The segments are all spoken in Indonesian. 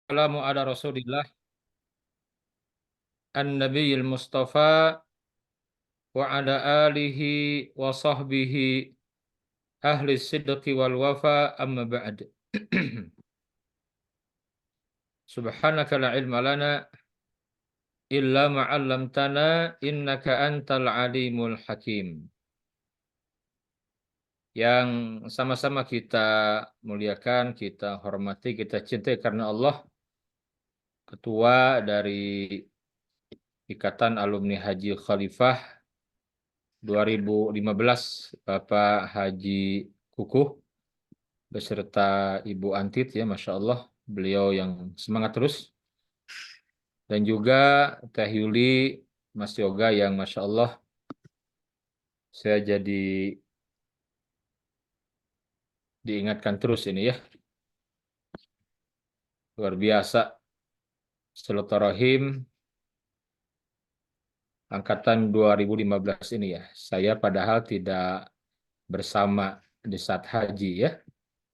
Assalamu ala Rasulillah An-Nabiyil Mustafa wa ala alihi wa sahbihi ahli sidqi wal wafa amma ba'd. Subhanaka la ilma lana illa ma 'allamtana innaka antal alimul hakim. Yang sama-sama kita muliakan, kita hormati, kita cintai karena Allah, Ketua dari Ikatan Alumni Haji Khalifah 2015, Bapak Haji Kukuh beserta Ibu Antit, ya Masya Allah, beliau yang semangat terus, dan juga Teh Yuli, Mas Yoga yang Masya Allah saya jadi diingatkan terus ini ya, luar biasa silaturahim angkatan 2015 ini ya. Saya padahal tidak bersama di saat haji ya,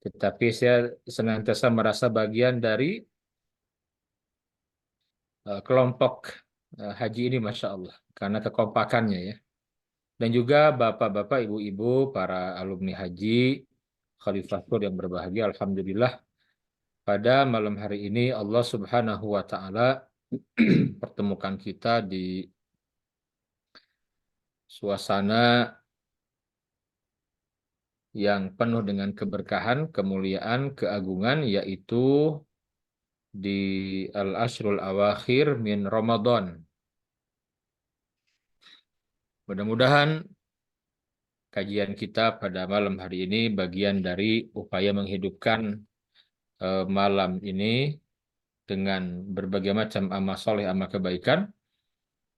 tetapi saya senantiasa merasa bagian dari kelompok haji ini Masya Allah, karena kekompakannya ya. Dan juga bapak-bapak, ibu-ibu, para alumni haji, Khalifah Tur yang berbahagia, Alhamdulillah, pada malam hari ini Allah Subhanahu wa Ta'ala pertemukan kita di suasana yang penuh dengan keberkahan, kemuliaan, keagungan, yaitu di Al-Ashrul Awakhir min Ramadan. Mudah-mudahan kajian kita pada malam hari ini bagian dari upaya menghidupkan malam ini dengan berbagai macam amal soleh, amal kebaikan,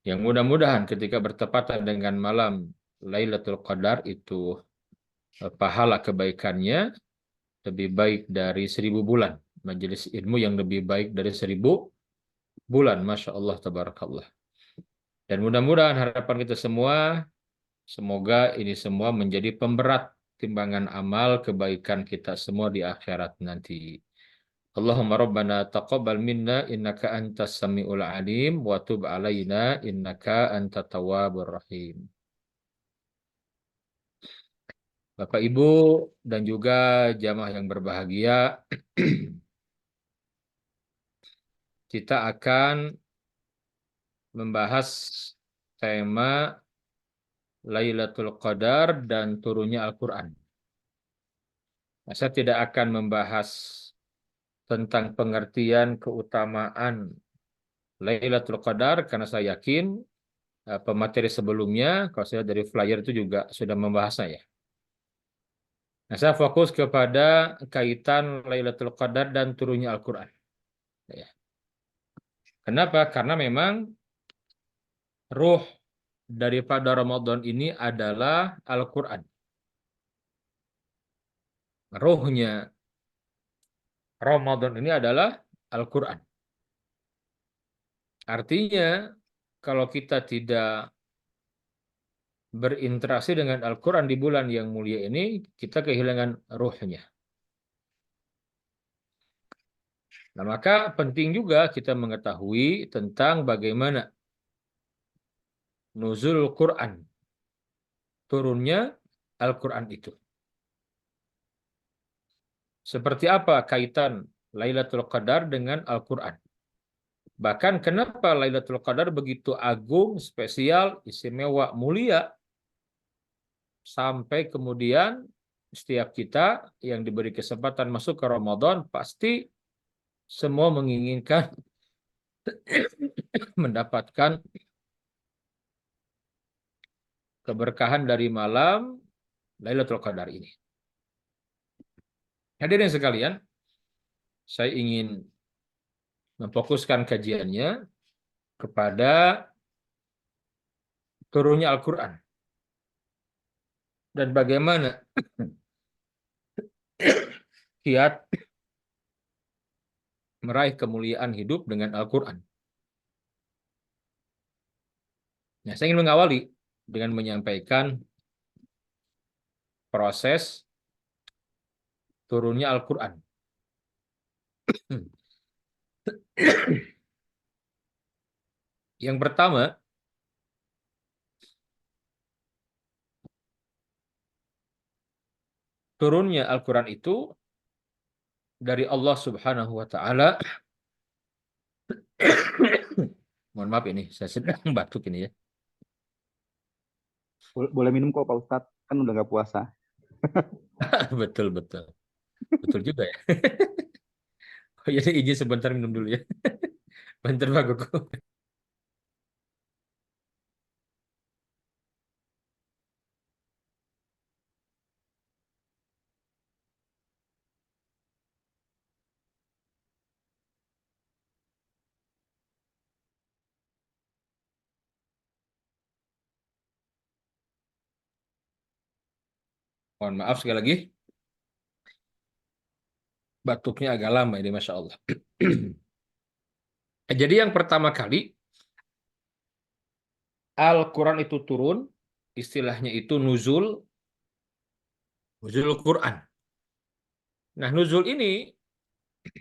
yang mudah-mudahan ketika bertepatan dengan malam Lailatul Qadar itu pahala kebaikannya lebih baik dari 1000 bulan. Majelis ilmu yang lebih baik dari 1000 bulan. Masya Allah, tabarakallah. Dan mudah-mudahan harapan kita semua, semoga ini semua menjadi pemberat timbangan amal kebaikan kita semua di akhirat nanti. Allahumma rabbana taqabbal minna innaka antas samiul alim wa tub alaina innaka antat tawwabur rahim. Bapak Ibu dan juga jamaah yang berbahagia, kita akan membahas tema Lailatul Qadar dan turunnya Al-Quran. Nah, saya tidak akan membahas tentang pengertian keutamaan Lailatul Qadar karena saya yakin pemateri sebelumnya, kalau saya dari flyer itu juga sudah membahasnya ya. Nah, saya fokus kepada kaitan Lailatul Qadar dan turunnya Al-Quran. Ya. Kenapa? Karena memang ruh daripada Ramadan ini adalah Al-Quran. Ruhnya Ramadan ini adalah Al-Quran. Artinya, kalau kita tidak berinteraksi dengan Al-Quran di bulan yang mulia ini, kita kehilangan ruhnya. Nah, maka penting juga kita mengetahui tentang bagaimana nuzul Quran, turunnya Al-Quran itu. Seperti apa kaitan Lailatul Qadar dengan Al-Quran? Bahkan kenapa Lailatul Qadar begitu agung, spesial, istimewa, mulia, sampai kemudian setiap kita yang diberi kesempatan masuk ke Ramadan pasti semua menginginkan mendapatkan keberkahan dari malam Lailatul Qadar ini. Hadirin sekalian, saya ingin memfokuskan kajiannya kepada turunnya Al-Quran dan bagaimana kiat meraih kemuliaan hidup dengan Al-Quran. Nah, saya ingin mengawali dengan menyampaikan proses turunnya Al-Quran. Yang pertama, turunnya Al-Quran itu dari Allah Subhanahu wa Ta'ala. Mohon maaf ini, saya sedang batuk ini ya. Boleh minum kok Pak Ustadz, kan udah nggak puasa. Betul, betul. Betul juga ya. Oh, jadi izin sebentar minum dulu ya. Bentar Pak Goko. Mohon maaf sekali lagi. Batuknya agak lama ini, Masya Allah. Jadi yang pertama kali, Al-Quran itu turun, istilahnya itu nuzul, nuzul Quran. Nah, nuzul ini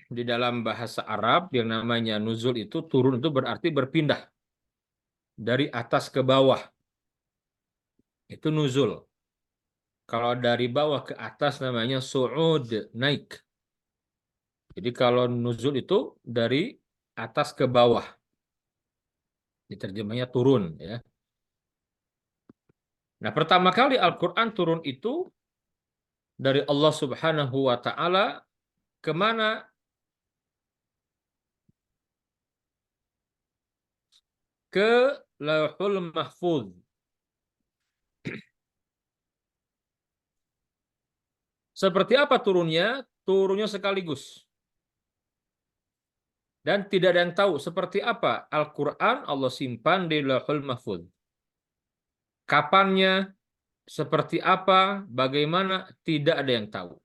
di dalam bahasa Arab yang namanya nuzul itu turun itu berarti berpindah dari atas ke bawah. Itu nuzul. Kalau dari bawah ke atas namanya su'ud, naik. Jadi kalau nuzul itu dari atas ke bawah. Diterjemahnya turun ya. Nah, pertama kali Al-Quran turun itu dari Allah Subhanahu wa Ta'ala kemana? Ke Lauhul Mahfuz. Seperti apa turunnya? Turunnya sekaligus. Dan tidak ada yang tahu seperti apa Al-Quran Allah simpan di Lauhul Mahfuz. Kapannya, seperti apa, bagaimana, tidak ada yang tahu.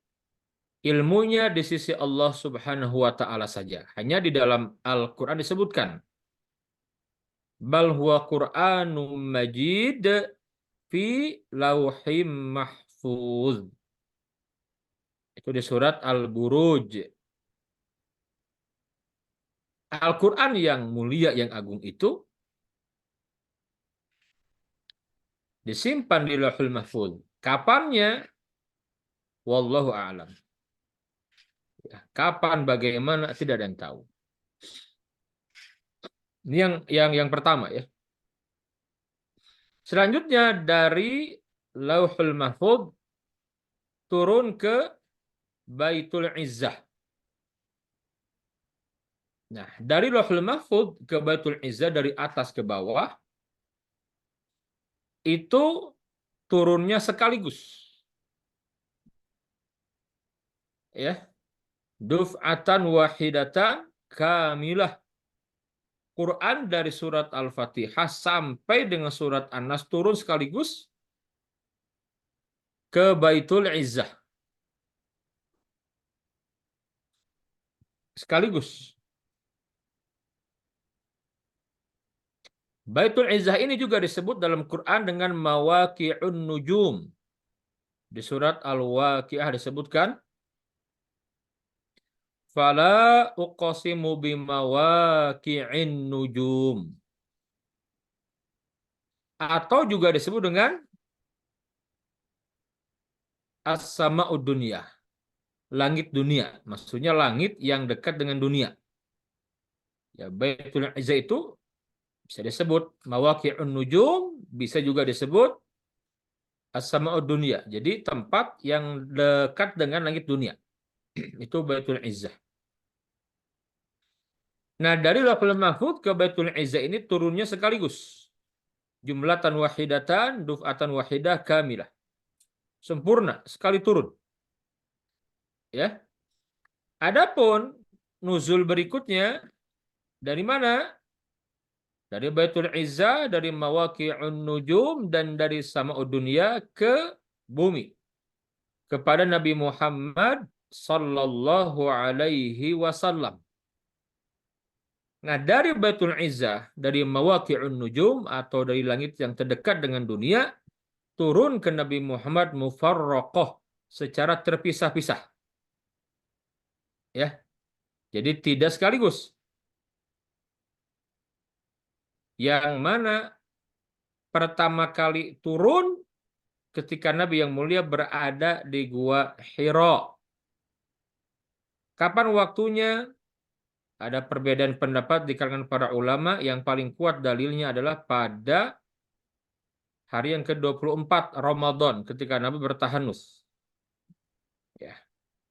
Ilmunya di sisi Allah Subhanahu wa Ta'ala saja. Hanya di dalam Al-Quran disebutkan, bal huwa Qur'anum Majid fi lauhim mahfuz. Itu di surat Al-Buruj. Al-Quran yang mulia, yang agung itu disimpan di Lauhul Mahfuz. Kapannya? Wallahu a'lam. Ya, kapan, bagaimana, tidak ada yang tahu. Ini yang pertama ya. Selanjutnya dari Lauhul Mahfuz turun ke Baitul Izzah. Nah, dari Lauhul Mahfuz ke Baitul Izzah dari atas ke bawah itu turunnya sekaligus. Ya. Duf'atan wahidatan kamilah. Quran dari surat Al-Fatihah sampai dengan surat An-Nas turun sekaligus ke Baitul Izzah. Sekaligus. Baitul Izzah ini juga disebut dalam Quran dengan Mawaqi'un Nujum. Di surat Al-Waqi'ah disebutkan, Fala uqsimu bimawaqi'in nujum. Atau juga disebut dengan As-Sama'ud Dunya. Langit dunia. Maksudnya langit yang dekat dengan dunia. Ya, Baitul Izzah itu bisa disebut Mawaqi'un Nujum, bisa juga disebut As-Sama'ud Dunya. Jadi tempat yang dekat dengan langit dunia. Itu Baitul Izzah. Nah, dari Lauhul Mahfuz ke Baitul Izzah ini turunnya sekaligus. Jumlatan wahidatan, duf'atan wahidah kamilah. Sempurna, sekali turun. Ya. Adapun nuzul berikutnya dari mana? Dari Baitul Izzah, dari Mawaqi'un Nujum, dan dari Sama'ud Dunya ke bumi. Kepada Nabi Muhammad sallallahu alaihi wasallam. Nah, dari Baitul Izzah, dari Mawaqi'un Nujum atau dari langit yang terdekat dengan dunia, turun ke Nabi Muhammad mufarraqah secara terpisah-pisah. Ya. Jadi tidak sekaligus. yang mana pertama kali turun ketika Nabi yang mulia berada di Gua Hira. Kapan waktunya? Ada perbedaan pendapat di kalangan para ulama. Yang paling kuat dalilnya adalah pada hari yang ke-24 Ramadan ketika Nabi bertahanus. Ya.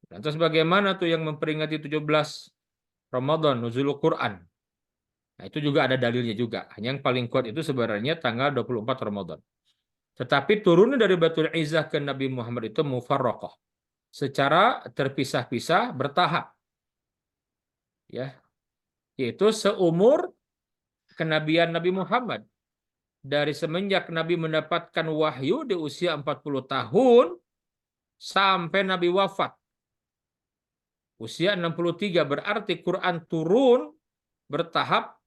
Dan terus bagaimana tuh yang memperingati 17 Ramadan, nuzulul Quran? Nah, itu juga ada dalilnya juga. Hanya yang paling kuat itu sebenarnya tanggal 24 Ramadan. Tetapi turunnya dari Baitul Izzah ke Nabi Muhammad itu mufarraqah. Secara terpisah-pisah bertahap. Ya, yaitu seumur kenabian Nabi Muhammad. Dari semenjak Nabi mendapatkan wahyu di usia 40 tahun sampai Nabi wafat. Usia 63 berarti Quran turun bertahap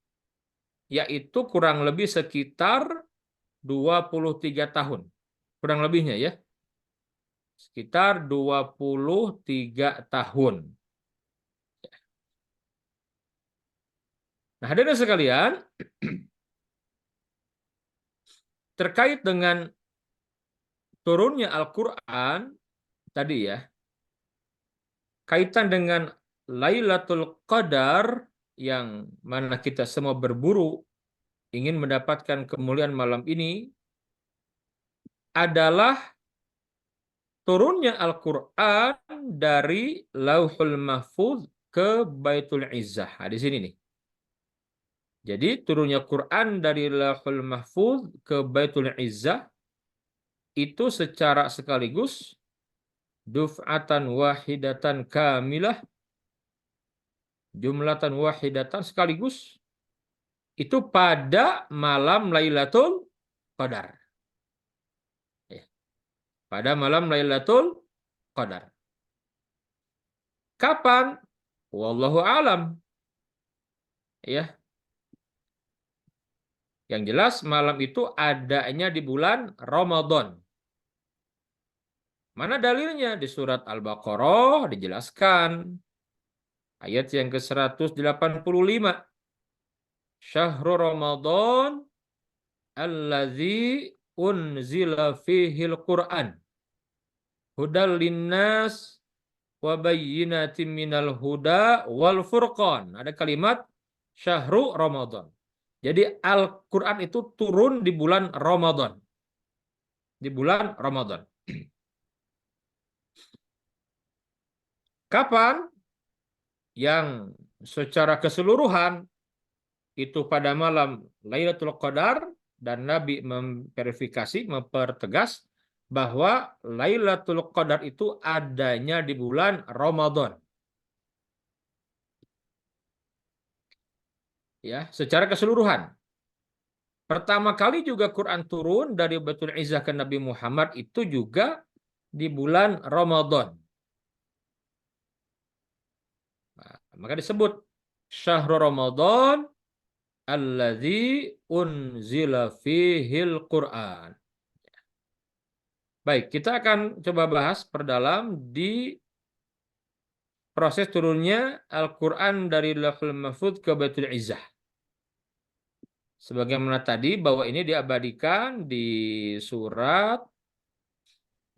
yaitu kurang lebih sekitar 23 tahun. Kurang lebihnya ya. Sekitar 23 tahun. Nah, hadirin sekalian, terkait dengan turunnya Al-Quran tadi ya, kaitan dengan Lailatul Qadar yang mana kita semua berburu ingin mendapatkan kemuliaan malam ini adalah turunnya Al-Quran dari Lauhul Mahfuz ke Baitul Izzah. Nah, di sini nih. Jadi turunnya Quran dari Lauhul Mahfuz ke Baitul Izzah itu secara sekaligus duf'atan wahidatan kamilah, jumlatan wahidatan sekaligus itu pada malam Lailatul Qadar. Ya, pada malam Lailatul Qadar. Kapan? Wallahu alam. Ya. Yang jelas malam itu adanya di bulan Ramadan. Mana dalilnya? Di surat Al-Baqarah dijelaskan. Ayat yang ke-185. Syahrul Ramadan allazi unzila fihil Qur'an. Hudal linnas wa bayyinatin minal huda wal furqan. Ada kalimat Syahrul Ramadan. Jadi Al-Quran itu turun di bulan Ramadan. Di bulan Ramadan. Kapan? Yang secara keseluruhan itu pada malam Lailatul Qadar dan Nabi memverifikasi, mempertegas bahwa Lailatul Qadar itu adanya di bulan Ramadan. Ya, secara keseluruhan. Pertama kali juga Quran turun dari Baitul Izzah ke Nabi Muhammad itu juga di bulan Ramadan. Nah, maka disebut Syahrul Ramadan alladzi unzila fihil Qur'an. Baik, kita akan coba bahas perdalam di proses turunnya Al-Quran dari Lauhul Mahfuz ke Baitul Izzah. Sebagaimana tadi bahwa ini diabadikan di surat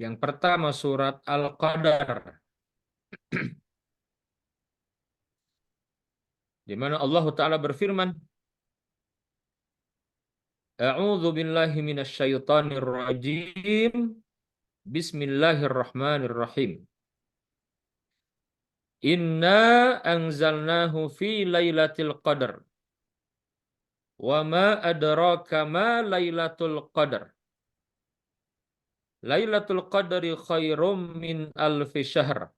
yang pertama, surat Al-Qadar. Di mana Allah Ta'ala berfirman, A'udzu billahi minasyaitonir rajim. Bismillahirrahmanirrahim. Inna anzalnahu fi lailatul qadar. Wa ma adraka ma lailatul qadar. Lailatul qadri khairum min alfi syahr.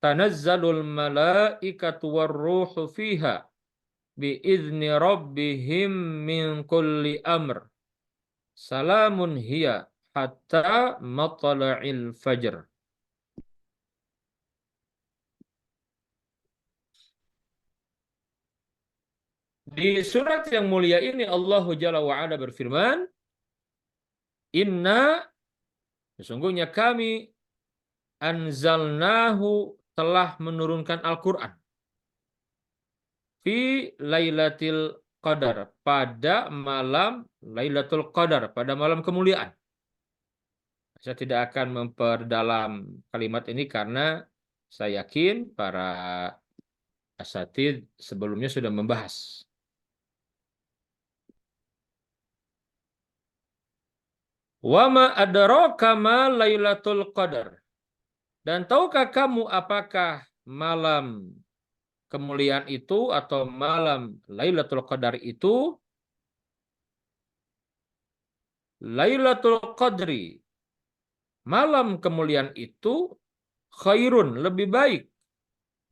Tanazzalul malaikatu warruhu fiha biizni rabbihim min kulli amr. Salamun hiya hatta matla'il fajr. Di surat yang mulia ini Allah Jalla wa'ala berfirman, Inna, sesungguhnya kami, anzalnahu, telah menurunkan Al-Quran. Fi lailatul Qadar, pada malam Lailatul Qadar, pada malam kemuliaan. Saya tidak akan memperdalam kalimat ini karena saya yakin para asatidz sebelumnya sudah membahas. Wa ma adraka ma Lailatul Qadar. Dan tahukah kamu apakah malam kemuliaan itu atau malam Lailatul Qadar itu? Lailatul Qadri, malam kemuliaan itu khairun, lebih baik,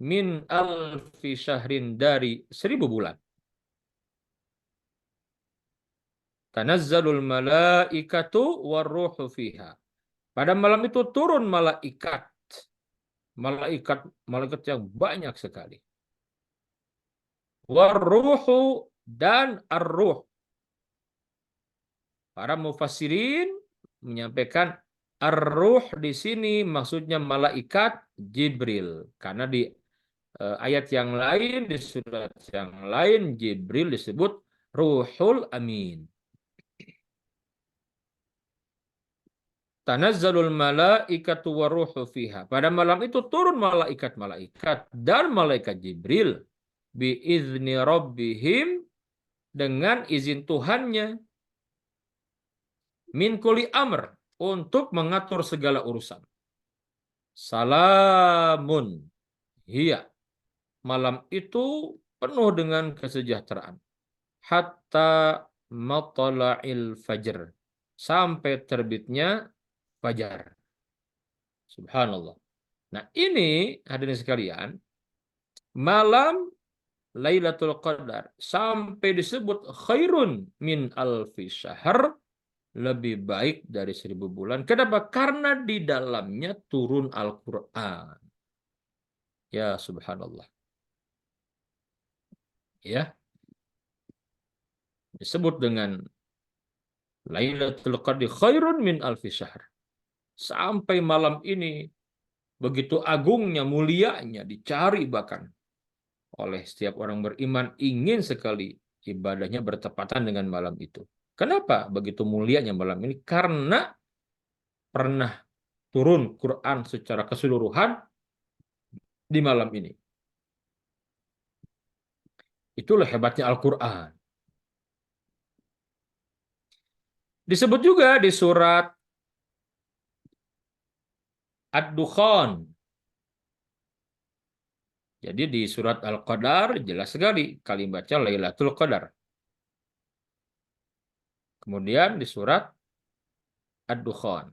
min alfi syahrin, dari 1000 bulan. Tanazzalul malaikatu warruhu fiha. Pada malam itu turun malaikat. Malaikat yang banyak sekali. Warruhu, dan ar-ruh. Para mufassirin menyampaikan ar-ruh di sini maksudnya malaikat Jibril. Karena di ayat yang lain, di surat yang lain, Jibril disebut Ruhul Amin. Tanazzalul malaikatu waruhu fiha. Pada malam itu turun malaikat-malaikat dan malaikat Jibril biizni rabbihim, dengan izin Tuhannya, min kulli amr, untuk mengatur segala urusan. Salamun hiya. Malam itu penuh dengan kesejahteraan. Hatta matla'il fajr. Sampai terbitnya fajar. Subhanallah. Nah, ini hadirin sekalian, malam Lailatul Qadar sampai disebut khairun min alfi syahr, lebih baik dari 1000 bulan. Kenapa? Karena di dalamnya turun Al-Quran. Ya subhanallah. Ya, disebut dengan Lailatul Qadar khairun min alfi syahr. Sampai malam ini begitu agungnya, mulianya, dicari bahkan oleh setiap orang beriman, ingin sekali ibadahnya bertepatan dengan malam itu. Kenapa begitu mulianya malam ini? Karena pernah turun Quran secara keseluruhan di malam ini. Itulah hebatnya Al-Quran. Disebut juga di surat Ad-Dukhan. Jadi di surat Al-Qadar jelas sekali kalimatnya Lailatul Qadar. Kemudian di surat Ad-Dukhan.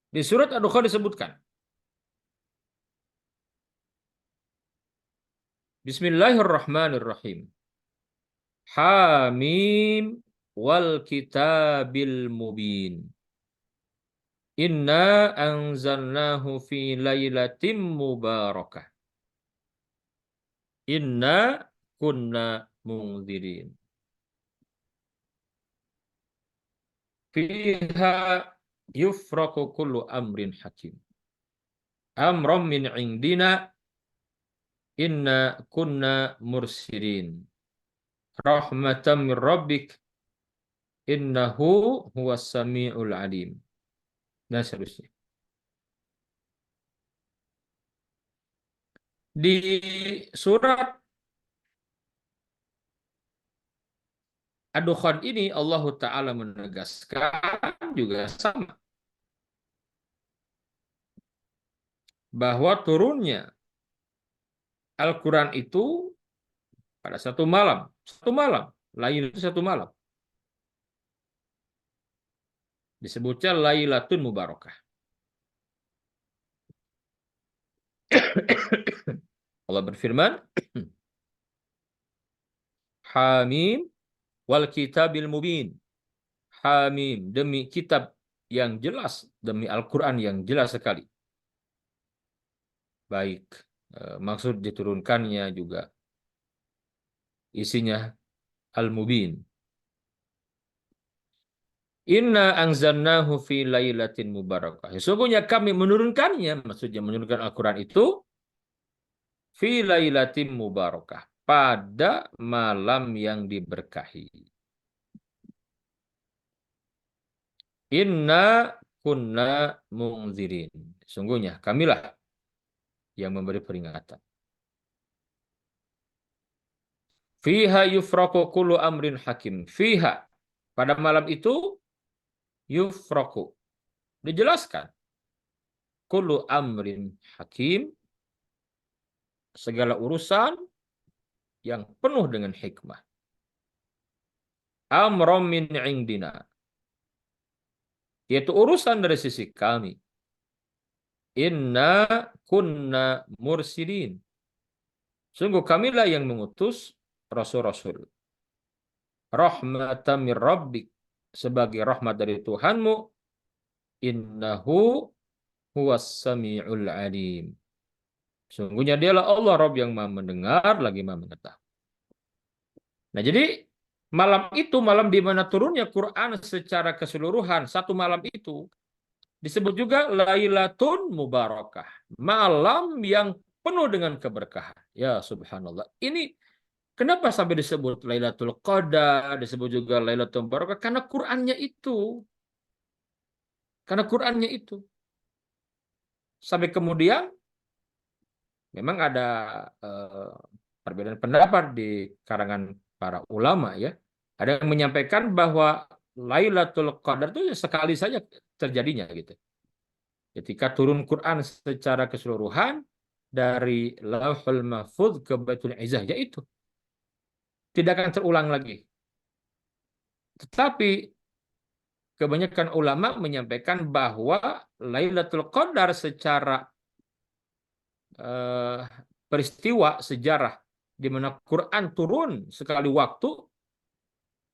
Di surat Ad-Dukhan disebutkan, Bismillahirrahmanirrahim. Hamim wal kitabil mubin. Inna anzalnahu fi lailatim mubarakah. Inna kunna munzirin. Fiha yufraku kullu amrin hakim. Amram min indina. Inna kunna mursirin. Rahmatan min rabbik. Innahu huwas sami'ul alim. Dan seterusnya. Di surat Ad-Dukhan ini Allah Ta'ala menegaskan juga sama, bahwa turunnya Al-Quran itu pada satu malam, lain itu satu malam. Disebutnya Lailatun Mubarakah. Allah berfirman, Hamim wal kitabil mubin. Hamim, demi kitab yang jelas, demi Al-Quran yang jelas sekali. Baik, maksud diturunkannya juga isinya Al-Mubin. Inna anzalnahu fi lailatin mubarakah. Sesungguhnya kami menurunkannya, maksudnya menurunkan Al-Quran itu fi lailatin mubarakah, pada malam yang diberkahi. Inna kunna munzirin. Sungguhnya kamilah yang memberi peringatan. Fiha yufraku kullu amrin hakim. Fiha. Pada malam itu yufraku. Dijelaskan. Kullu amrin hakim. Segala urusan yang penuh dengan hikmah. Amrom min indina. Yaitu urusan dari sisi kami. Inna kunna mursilin. Sungguh kamilah yang mengutus rasul-rasul. Rahmatan min rabbik. Sebagai rahmat dari Tuhanmu. Innahu huwas sami'ul alim. Sungguhnya dialah Allah Rabb yang maha mendengar lagi maha mengetahui. Nah jadi malam itu malam di mana turunnya Quran secara keseluruhan, satu malam itu disebut juga Lailatun Mubarakah, malam yang penuh dengan keberkahan. Ya subhanallah. Ini kenapa sampai disebut Lailatul Qadar, disebut juga Lailatul Mubarakah? Karena Qurannya itu. Karena Qurannya itu. Sampai kemudian memang ada perbedaan pendapat di karangan para ulama ya. Ada yang menyampaikan bahwa Lailatul Qadar itu sekali saja terjadinya gitu. Ketika turun Quran secara keseluruhan dari Lauhul Mahfuz ke Baitul Izzah, yaitu tidak akan terulang lagi. Tetapi kebanyakan ulama menyampaikan bahwa Lailatul Qadar secara peristiwa sejarah di mana Quran turun sekali waktu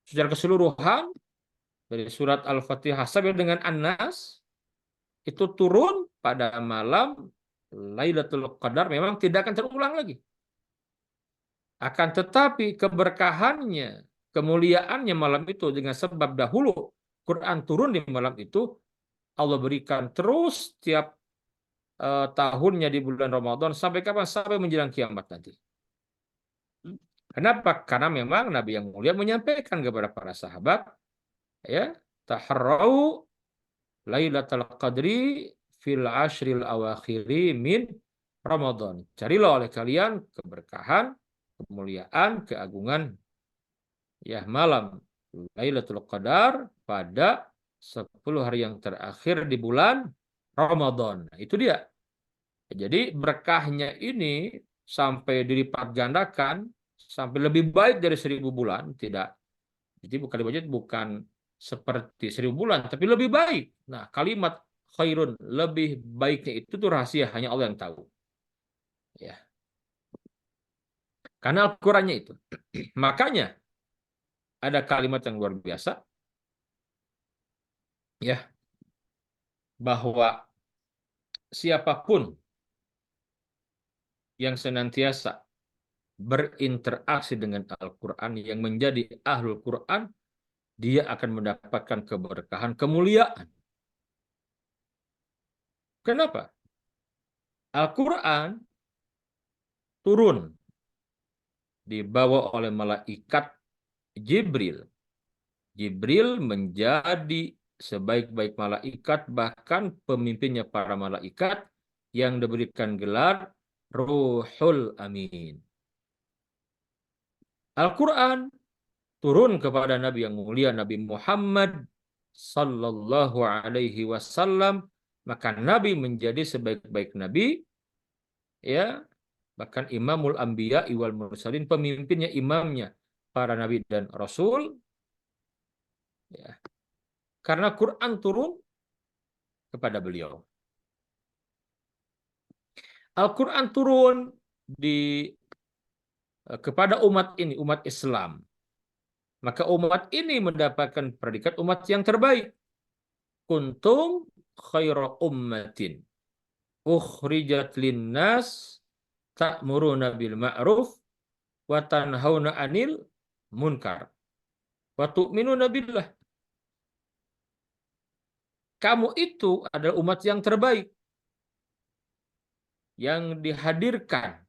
secara keseluruhan dari surat Al-Fatihah sampai dengan An-Nas itu turun pada malam Lailatul Qadar memang tidak akan terulang lagi. Akan tetapi keberkahannya, kemuliaannya malam itu dengan sebab dahulu Quran turun di malam itu, Allah berikan terus tiap tahunnya di bulan Ramadan sampai kapan? Sampai menjelang kiamat nanti. Kenapa? Karena memang Nabi yang mulia menyampaikan kepada para sahabat, ya, taharrau Lailatul Qadri fil ashril awakhiri min Ramadan. Carilah oleh kalian keberkahan, kemuliaan, keagungan ya malam Lailatul Qadar pada 10 hari yang terakhir di bulan Ramadan. Nah, itu dia. Jadi berkahnya ini sampai dilipat gandakan sampai lebih baik dari 1000 bulan, tidak. Jadi bukan dibaca bukan seperti 1000 bulan, tapi lebih baik. Nah, kalimat khairun, lebih baiknya itu tuh rahasia hanya Allah yang tahu. Ya. Karena Al-Qur'annya itu. Makanya ada kalimat yang luar biasa ya, bahwa siapapun yang senantiasa berinteraksi dengan Al-Qur'an, yang menjadi ahlul Qur'an, dia akan mendapatkan keberkahan, kemuliaan. Kenapa? Al-Quran turun dibawa oleh malaikat Jibril. Jibril menjadi sebaik-baik malaikat, bahkan pemimpinnya para malaikat yang diberikan gelar Ruhul Amin. Al-Quran turun kepada Nabi yang mulia Nabi Muhammad Sallallahu Alaihi Wasallam, maka Nabi menjadi sebaik-baik Nabi, ya, bahkan Imamul Anbiya wal Mursalin, pemimpinnya, imamnya para Nabi dan Rasul, ya, karena Quran turun kepada beliau. Al-Quran turun kepada umat ini, umat Islam. Maka umat ini mendapatkan predikat umat yang terbaik. Kuntum khaira ummatin ukhrijat linnas ta'muruna bil ma'ruf wa tanhauna 'anil munkar wa tu'minuna billah. Kamu itu adalah umat yang terbaik yang dihadirkan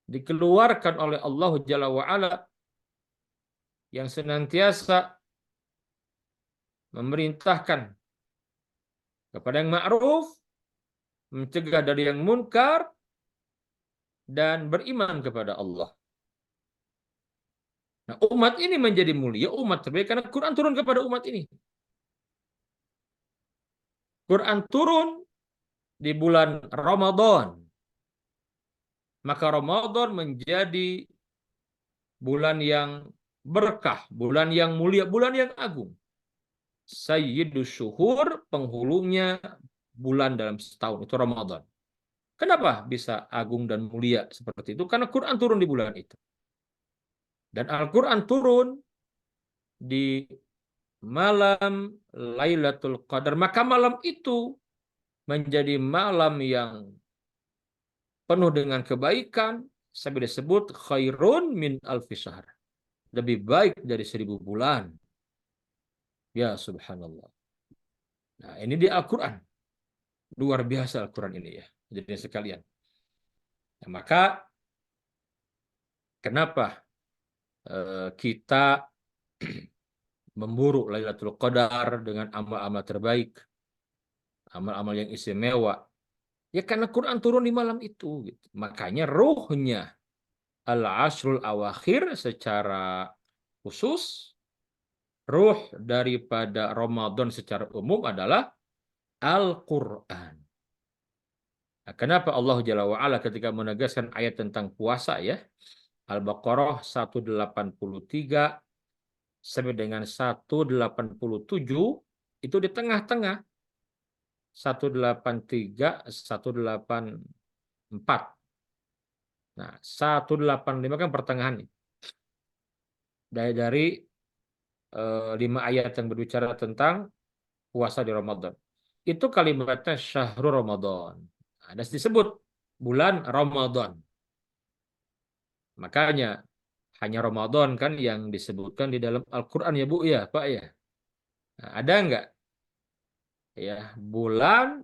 dikeluarkan oleh Allah Jalla wa'ala yang senantiasa memerintahkan kepada yang ma'ruf, mencegah dari yang munkar, dan beriman kepada Allah. Nah, umat ini menjadi mulia, umat terbaik karena Quran turun kepada umat ini. Quran turun di bulan Ramadan. Maka Ramadan menjadi bulan yang berkah, bulan yang mulia, bulan yang agung. Sayyidus syuhur, penghulunya bulan dalam setahun, itu Ramadan. Kenapa bisa agung dan mulia seperti itu? Karena Quran turun di bulan itu. Dan Al-Quran turun di malam Lailatul Qadar. Maka malam itu menjadi malam yang penuh dengan kebaikan, sampai disebut khairun min alfi syahr. Lebih baik dari 1000 bulan. Ya subhanallah. Nah, ini di Al-Quran. Luar biasa Al-Quran ini ya. Jadi sekalian. Nah, maka kenapa kita memburu Lailatul Qadar dengan amal-amal terbaik, amal-amal yang istimewa? Ya karena Quran turun di malam itu. Gitu. Makanya ruhnya Al-Ashrul Awakhir secara khusus, ruh daripada Ramadan secara umum adalah Al-Quran. Nah, kenapa Allah Jalla wa'ala ketika menegaskan ayat tentang puasa ya, Al-Baqarah 183 sampai dengan 187 itu di tengah-tengah, 183, 184. Nah, 185 kan pertengahan nih. Dari 5 ayat yang berbicara tentang puasa di Ramadan. Itu kalimatnya syahrul Ramadan. Ada disebut bulan Ramadan. Makanya hanya Ramadan kan yang disebutkan di dalam Al-Quran ya Bu ya Pak ya. Nah, ada nggak ya bulan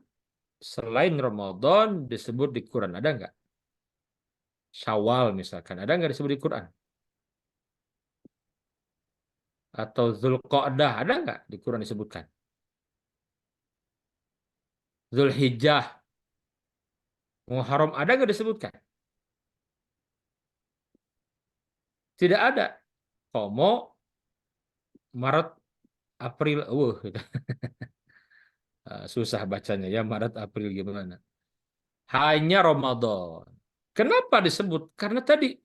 selain Ramadan disebut di Quran? Ada nggak? Syawal misalkan. Ada nggak disebut di Quran? Atau Zulqa'dah ada nggak di Quran disebutkan? Zulhijjah, Muharram ada nggak disebutkan? Tidak ada. Komo, Maret, April, gitu. Susah bacanya ya Maret, April gimana? Hanya Ramadan. Kenapa disebut? Karena tadi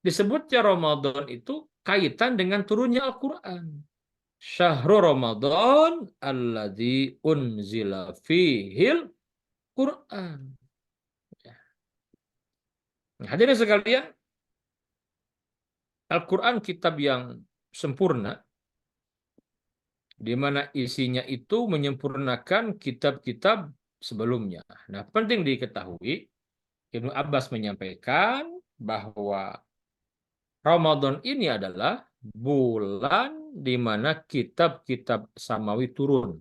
disebutnya Ramadan itu kaitan dengan turunnya Al-Quran. Syahrul Ramadan alladzi unzila fihil Quran. Ya. Nah, hadirin sekalian, Al-Quran kitab yang sempurna, di mana isinya itu menyempurnakan kitab-kitab sebelumnya. Nah, penting diketahui, Ibnu Abbas menyampaikan bahwa Ramadan ini adalah bulan di mana kitab-kitab samawi turun.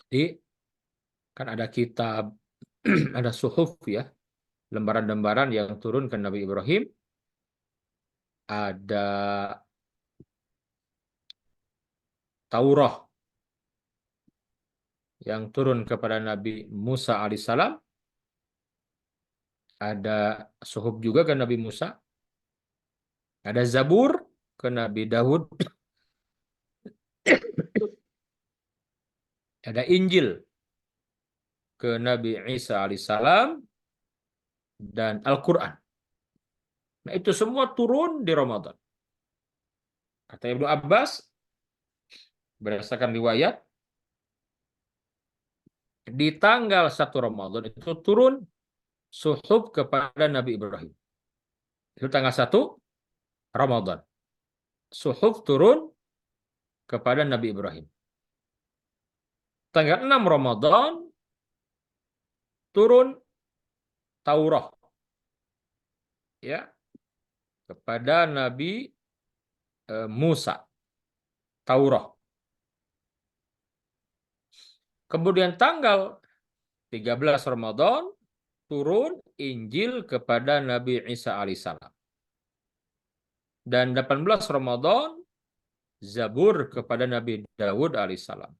Jadi, kan ada kitab, ada suhuf ya, lembaran-lembaran yang turun ke Nabi Ibrahim, ada Taurah yang turun kepada Nabi Musa alaihissalam, ada suhuf juga ke Nabi Musa, ada Zabur ke Nabi Daud, ada Injil ke Nabi Isa alaihissalam, dan Al-Quran. Nah itu semua turun di Ramadan. Kata Ibnu Abbas, berdasarkan riwayat, di tanggal 1 Ramadan itu turun suhuf kepada Nabi Ibrahim. Itu tanggal 1 Ramadan. Suhuf turun kepada Nabi Ibrahim. Tanggal 6 Ramadan turun Taurah ya kepada Nabi Musa. Taurah. Kemudian tanggal 13 Ramadan turun Injil kepada Nabi Isa alaihissalam. Dan 18 Ramadan Zabur kepada Nabi Daud alaihissalam.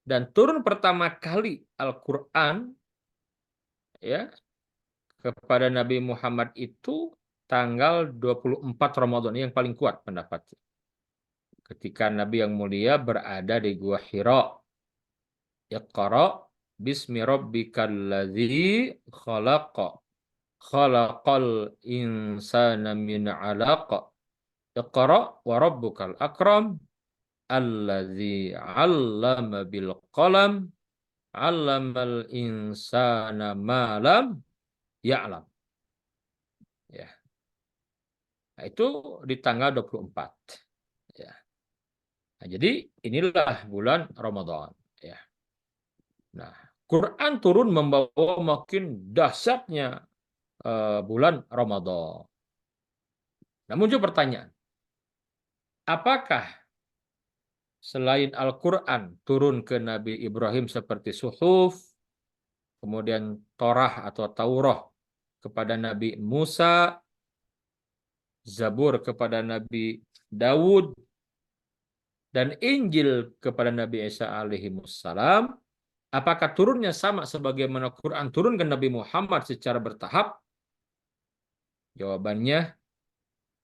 Dan turun pertama kali Al-Quran ya kepada Nabi Muhammad itu tanggal 24 Ramadan, yang paling kuat pendapatnya. Ketika Nabi yang mulia berada di Gua Hira. Iqra bismi rabbikal ladzi khalaq. Khalaqal insana min 'alaq. Iqra wa rabbukal akram. Alladzi 'allama bil qalam. 'Allamal insana ma lam ya'lam. Ya. Nah, itu di tanggal 24. Ya. Nah, jadi inilah bulan Ramadan. Ya. Nah, Quran turun membawa makin dahsyatnya bulan Ramadan. Nah, muncul pertanyaan, apakah selain Al-Quran turun ke Nabi Ibrahim seperti suhuf, kemudian Torah atau Taurah kepada Nabi Musa, Zabur kepada Nabi Daud, dan Injil kepada Nabi Isa alaihimussalam, apakah turunnya sama sebagaimana Quran turun ke Nabi Muhammad secara bertahap? Jawabannya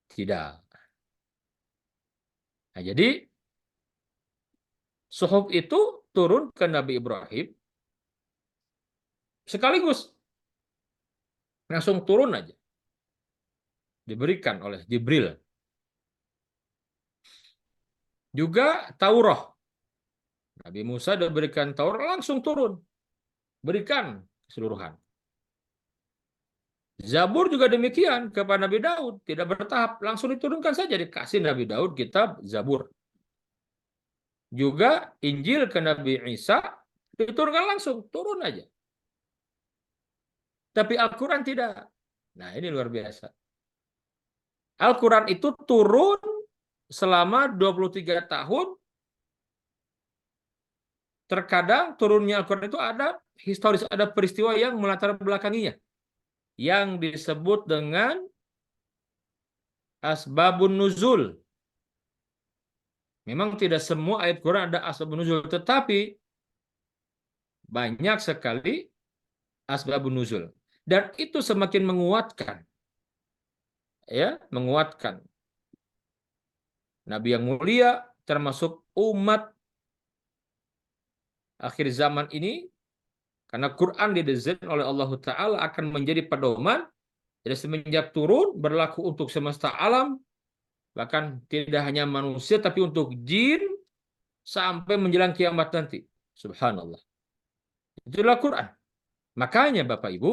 tidak. Nah, jadi suhuf itu turun ke Nabi Ibrahim sekaligus. Langsung turun aja. Diberikan oleh Jibril. Juga Taurah. Nabi Musa diberikan Taurah, langsung turun. Berikan keseluruhan. Zabur juga demikian kepada Nabi Daud. Tidak bertahap, langsung diturunkan saja. Dikasih Nabi Daud kitab Zabur. Juga Injil ke Nabi Isa diturunkan langsung, turun aja. Tapi Al-Quran tidak. Nah, ini luar biasa. Al-Quran itu turun selama 23 tahun. Terkadang turunnya Al-Quran itu ada historis, ada peristiwa yang melatar belakanginya. Yang disebut dengan asbabun nuzul. Memang tidak semua ayat Quran ada asbabun nuzul, tetapi banyak sekali asbabun nuzul. Dan itu semakin menguatkan. Ya, menguatkan Nabi yang mulia, termasuk umat akhir zaman ini, karena Quran didesain oleh Allah Ta'ala akan menjadi pedoman, jadi semenjak turun berlaku untuk semesta alam, bahkan tidak hanya manusia, tapi untuk jin, sampai menjelang kiamat nanti. Subhanallah. Itulah Quran. Makanya Bapak Ibu,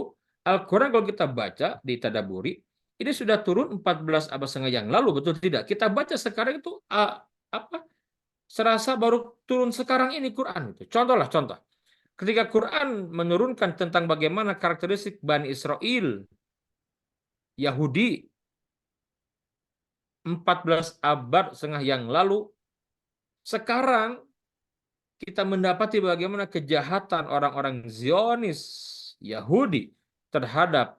Al-Quran kalau kita baca di Tadaburi, ini sudah turun 14 abad setengah yang lalu, betul tidak? Kita baca sekarang itu serasa baru turun sekarang ini Quran. Contoh. Ketika Quran menurunkan tentang bagaimana karakteristik Bani Israel, Yahudi, 14 abad setengah yang lalu, sekarang kita mendapati bagaimana kejahatan orang-orang Zionis, Yahudi, terhadap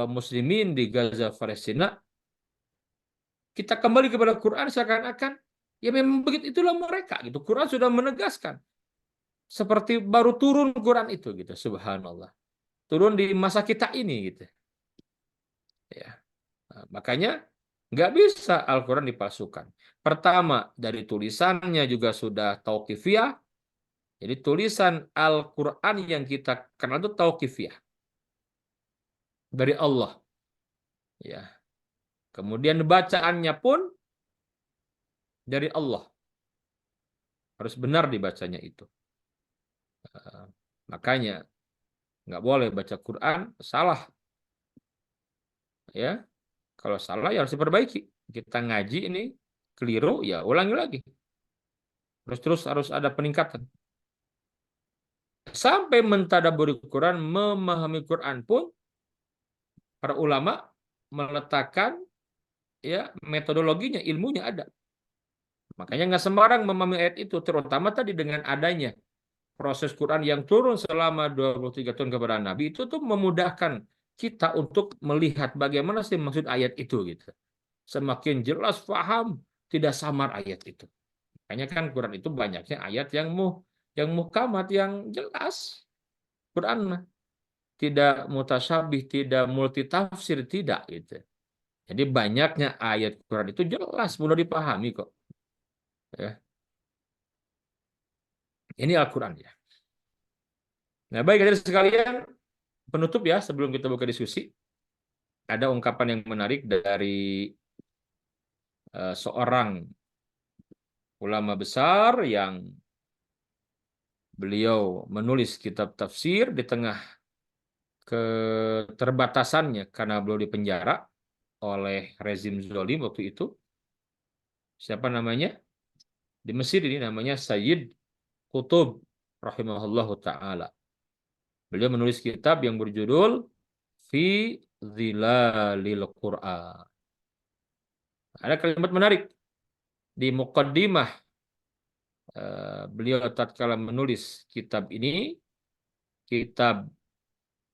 muslimin di Gaza, Palestina. Kita kembali kepada Quran seakan-akan ya memang begitu, itulah mereka gitu. Quran sudah menegaskan seperti baru turun Quran itu gitu. Subhanallah. Turun di masa kita ini gitu. Ya. Nah, makanya nggak bisa Al-Quran dipalsukan. Pertama, dari tulisannya juga sudah tauqifiyah. Jadi tulisan Al-Quran yang kita kenal itu tauqifiyah dari Allah. Ya. Kemudian bacaannya pun dari Allah. Harus benar dibacanya itu. Makanya nggak boleh baca Quran salah. Ya, kalau salah ya harus diperbaiki. Kita ngaji ini keliru, ya ulangi lagi. Terus harus ada peningkatan. Sampai mentadaburi Quran, memahami Quran pun para ulama meletakkan ya metodologinya, ilmunya ada. Makanya nggak sembarang memahami ayat itu, terutama tadi dengan adanya proses Quran yang turun selama 23 tahun kepada Nabi, itu tuh memudahkan kita untuk melihat bagaimana sih maksud ayat itu gitu. Semakin jelas paham, tidak samar ayat itu. Makanya kan Quran itu banyaknya ayat yang muhkamat, yang jelas. Quran mah tidak mutasyabih, tidak multitafsir, tidak gitu. Jadi banyaknya ayat Quran itu jelas, mudah dipahami kok. Ya. Ini Al-Quran ya. Nah, baik dari sekalian, penutup ya sebelum kita buka diskusi. Ada ungkapan yang menarik dari seorang ulama besar yang beliau menulis kitab tafsir di tengah keterbatasannya karena beliau dipenjara oleh rezim zalim waktu itu. Siapa namanya? Di Mesir ini namanya Sayyid Qutb rahimahullahu taala. Beliau menulis kitab yang berjudul Fi Zilalil Quran. Ada kalimat menarik di muqaddimah beliau tatkala menulis kitab ini, kitab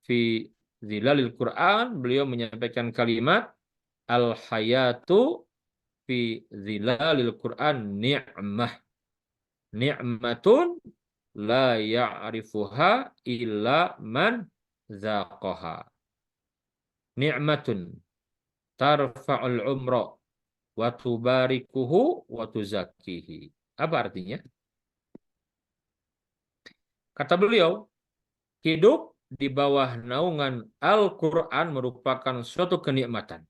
Fi Zilalil Quran, beliau menyampaikan kalimat al-hayatu fi zilalil Quran ni'mah. Ni'matun la ya'rifuha illa man zaqaha. Ni'matun tarfa'ul umra wa tubarikuhu wa tuzakkihi. Apa artinya? Kata beliau, hidup di bawah naungan Al-Quran merupakan suatu kenikmatan.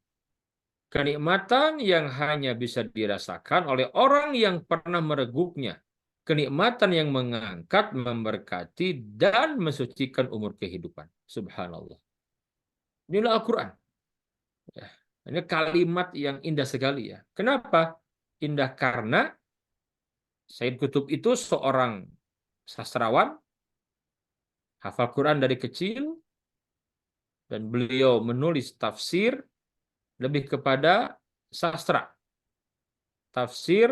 Kenikmatan yang hanya bisa dirasakan oleh orang yang pernah mereguknya. Kenikmatan yang mengangkat, memberkati, dan mensucikan umur kehidupan. Subhanallah. Inilah Al-Quran. Ya, ini kalimat yang indah sekali ya. Kenapa? Indah karena Sayyid Qutb itu seorang sastrawan, hafal Quran dari kecil, dan beliau menulis tafsir lebih kepada sastra. Tafsir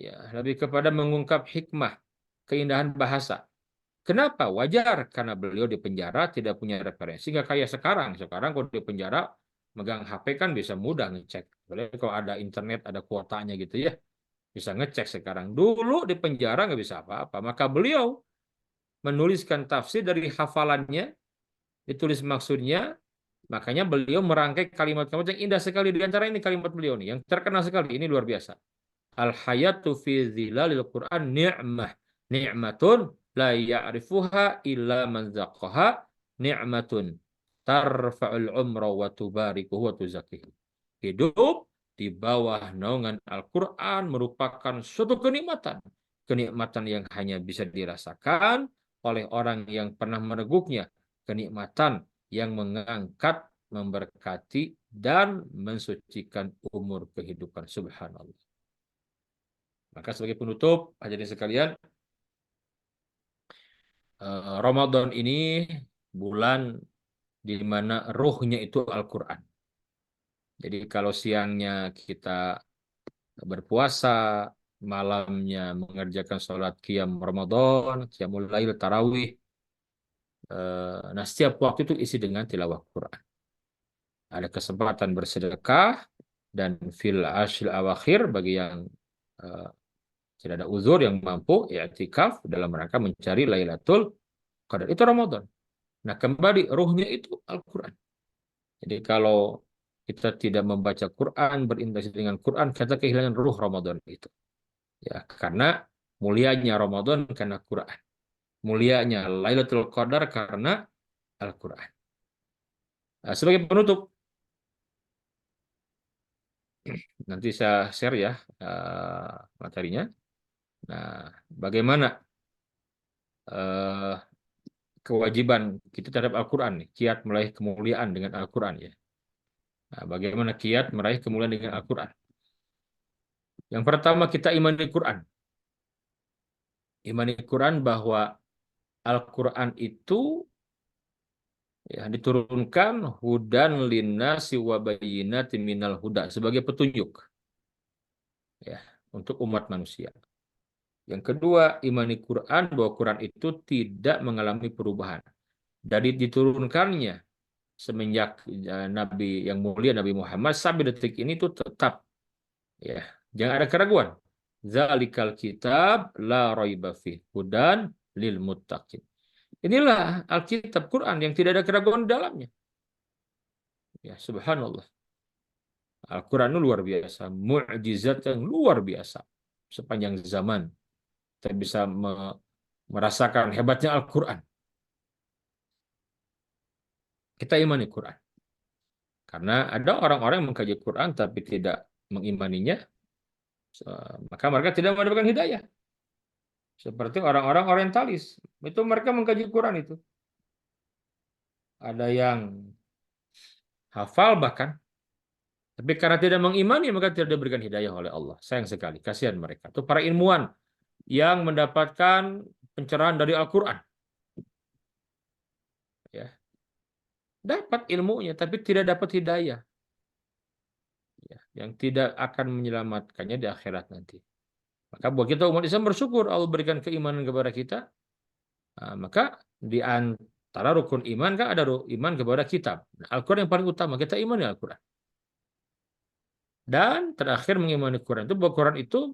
ya lebih kepada mengungkap hikmah, keindahan bahasa. Kenapa? Wajar karena beliau di penjara tidak punya referensi, nggak kayak sekarang. Sekarang kalau di penjara megang HP kan bisa mudah ngecek. Boleh kalau ada internet, ada kuotanya gitu ya, bisa ngecek sekarang. Dulu di penjara nggak bisa apa-apa. Maka beliau menuliskan tafsir dari hafalannya, ditulis maksudnya. Makanya beliau merangkai kalimat-kalimat yang indah sekali. Di antara ini kalimat beliau nih, yang terkenal sekali. Ini luar biasa. Al-hayatu fi zilalil Quran ni'mah. Ni'matun la ya'rifuha illa man zaqaha. Ni'matun tarfa'ul umra wa tubarikuhu wa tuzakihi. Hidup di bawah naungan Al-Quran merupakan suatu kenikmatan. Kenikmatan yang hanya bisa dirasakan oleh orang yang pernah mereguknya. Kenikmatan yang mengangkat, memberkati, dan mensucikan umur kehidupan. Subhanallah. Maka sebagai penutup, hadirin sekalian, Ramadan ini bulan di mana ruhnya itu Al-Quran. Jadi kalau siangnya kita berpuasa, malamnya mengerjakan sholat qiyam Ramadan, qiyamul lail, tarawih, nah setiap waktu itu isi dengan tilawah Quran. Ada kesempatan bersedekah dan fil ashil awakhir bagi yang eh, tidak ada uzur yang mampu i'tikaf dalam rangka mencari Lailatul Qadar. Itu Ramadan. Nah, kembali ruhnya itu Al-Qur'an. Jadi kalau kita tidak membaca Quran, berinteraksi dengan Quran, kita kehilangan ruh Ramadan itu. Ya, karena mulianya Ramadan karena Quran. Mulianya Lailatul Qadar karena Al-Qur'an. Nah, sebagai penutup, nanti saya share ya materinya. Nah, bagaimana eh, kewajiban kita terhadap Al-Quran nih, kiat meraih kemuliaan dengan Al-Quran ya. Nah, bagaimana kiat meraih kemuliaan dengan Al-Quran? Yang pertama kita imani Quran. Imani Quran bahwa Al-Quran itu ya diturunkan hudan linnasi wa bayyinatin minal huda sebagai petunjuk ya untuk umat manusia. Yang kedua, imani Quran bahwa Quran itu tidak mengalami perubahan. Dari diturunkannya semenjak Nabi yang mulia Nabi Muhammad sampai detik ini tuh tetap, ya, jangan ada keraguan. Zalikal kitab la raiba fih hudan lil muttaqin. Inilah Alkitab Quran yang tidak ada keraguan di dalamnya. Ya, subhanallah. Al-Quran itu luar biasa, mukjizat yang luar biasa. Sepanjang zaman kita bisa merasakan hebatnya Al-Quran. Kita imani Quran. Karena ada orang-orang yang mengkaji Quran tapi tidak mengimaninya, maka mereka tidak mendapatkan hidayah. Seperti orang-orang orientalis, itu mereka mengkaji Quran itu. Ada yang hafal bahkan, tapi karena tidak mengimani maka tidak diberikan hidayah oleh Allah. Sayang sekali, kasihan mereka. Itu para ilmuwan yang mendapatkan pencerahan dari Al-Quran. Ya. Dapat ilmunya, tapi tidak dapat hidayah. Ya. Yang tidak akan menyelamatkannya di akhirat nanti. Maka buat kita umat Islam bersyukur Allah berikan keimanan kepada kita. Nah, maka di antara rukun iman kan ada iman kepada kitab. Nah, Al-Quran yang paling utama, kita imani Al-Quran. Dan terakhir mengimani Quran itu, bahwa Quran itu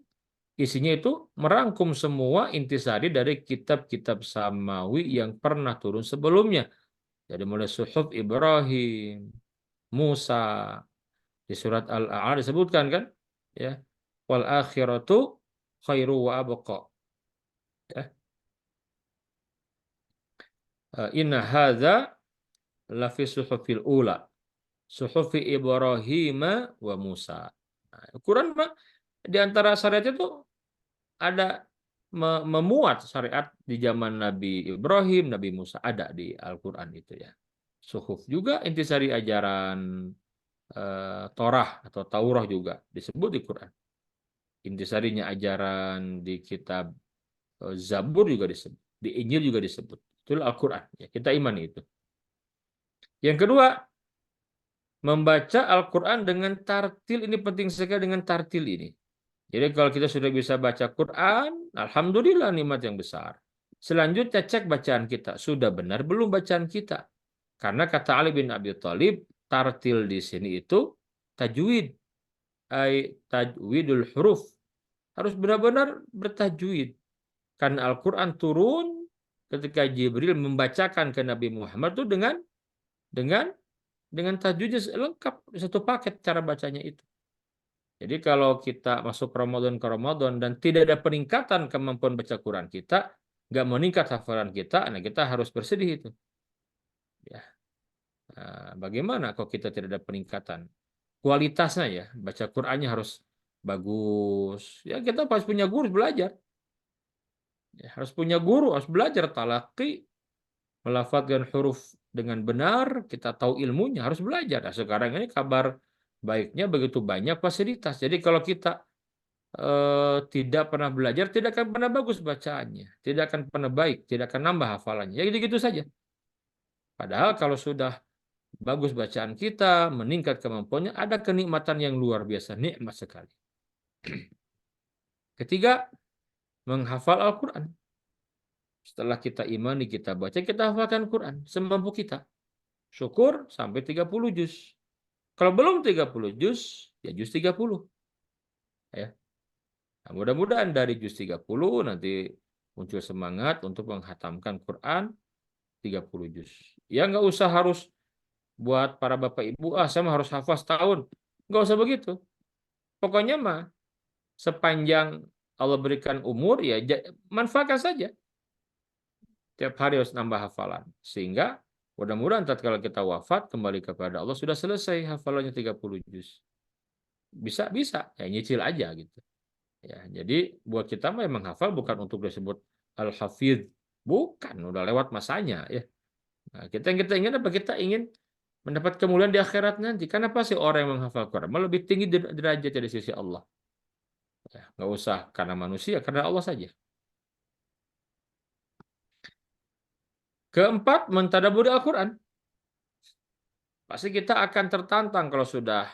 isinya itu merangkum semua intisari dari kitab-kitab samawi yang pernah turun sebelumnya. Jadi mulai suhuf Ibrahim, Musa, di surat Al-A'raf disebutkan kan, ya, wal akhiratu khairu wa abqa. Ya. Inna hadza la fi suhufil ula, suhufi Ibrahim wa Musa. Nah, Quran di antara syariat itu ada memuat syariat di zaman Nabi Ibrahim, Nabi Musa, ada di Al-Quran itu ya. Suhuf juga intisari ajaran Torah atau Taurah juga disebut di Quran. Intisarinya ajaran di kitab Zabur juga disebut, di Injil juga disebut. Itulah Al-Quran. Ya, kita imani itu. Yang kedua, membaca Al-Quran dengan tartil, ini penting sekali dengan tartil ini. Jadi kalau kita sudah bisa baca Quran, alhamdulillah nikmat yang besar. Selanjutnya cek bacaan kita, sudah benar belum bacaan kita? Karena kata Ali bin Abi Thalib, tartil di sini itu tajwid, tajwidul huruf. Harus benar-benar bertajwid. Karena Al-Quran turun ketika Jibril membacakan ke Nabi Muhammad itu dengan tajwidnya lengkap, satu paket cara bacanya itu. Jadi kalau kita masuk Ramadan ke Ramadan dan tidak ada peningkatan kemampuan baca Quran kita, nggak meningkat hafalan kita, nah kita harus bersedih itu. Ya. Nah, bagaimana kalau kita tidak ada peningkatan? Kualitasnya ya, baca Qurannya harus bagus. Ya kita pas punya guru belajar. Ya, harus punya guru, harus belajar talaqi, melafadzkan huruf dengan benar, kita tahu ilmunya, harus belajar. Nah, sekarang ini kabar baiknya begitu banyak fasilitas. Jadi kalau kita tidak pernah belajar, tidak akan pernah bagus bacaannya, tidak akan pernah baik, tidak akan nambah hafalannya. Ya gitu-gitu saja. Padahal kalau sudah bagus bacaan kita, meningkat kemampuannya, ada kenikmatan yang luar biasa, nikmat sekali. Ketiga, menghafal Al-Quran. Setelah kita imani, kita baca, kita hafalkan Quran semampu kita. Syukur sampai 30 juz. Kalau belum 30 juz, ya juz 30. Ya. Nah, mudah-mudahan dari juz 30 nanti muncul semangat untuk menghatamkan Quran 30 juz. Ya nggak usah harus buat para bapak ibu, saya mah harus hafal setahun. Nggak usah begitu. Pokoknya mah sepanjang Allah berikan umur, ya manfaatkan saja. Tiap hari harus nambah hafalan. Sehingga mudah-mudahan tatkala kita wafat kembali kepada Allah sudah selesai hafalannya 30 juz. Bisa, ya nyicil aja gitu. Ya, jadi buat kita memang hafal bukan untuk disebut al-hafidh, bukan, udah lewat masanya ya. Nah, kita ingin apa? Kita ingin mendapat kemuliaan di akhirat nanti. Kenapa sih orang yang menghafal Quran malah lebih tinggi derajat dari sisi Allah? Ya, nggak usah karena manusia, karena Allah saja. Keempat, mentadaburi Al-Quran. Pasti kita akan tertantang kalau sudah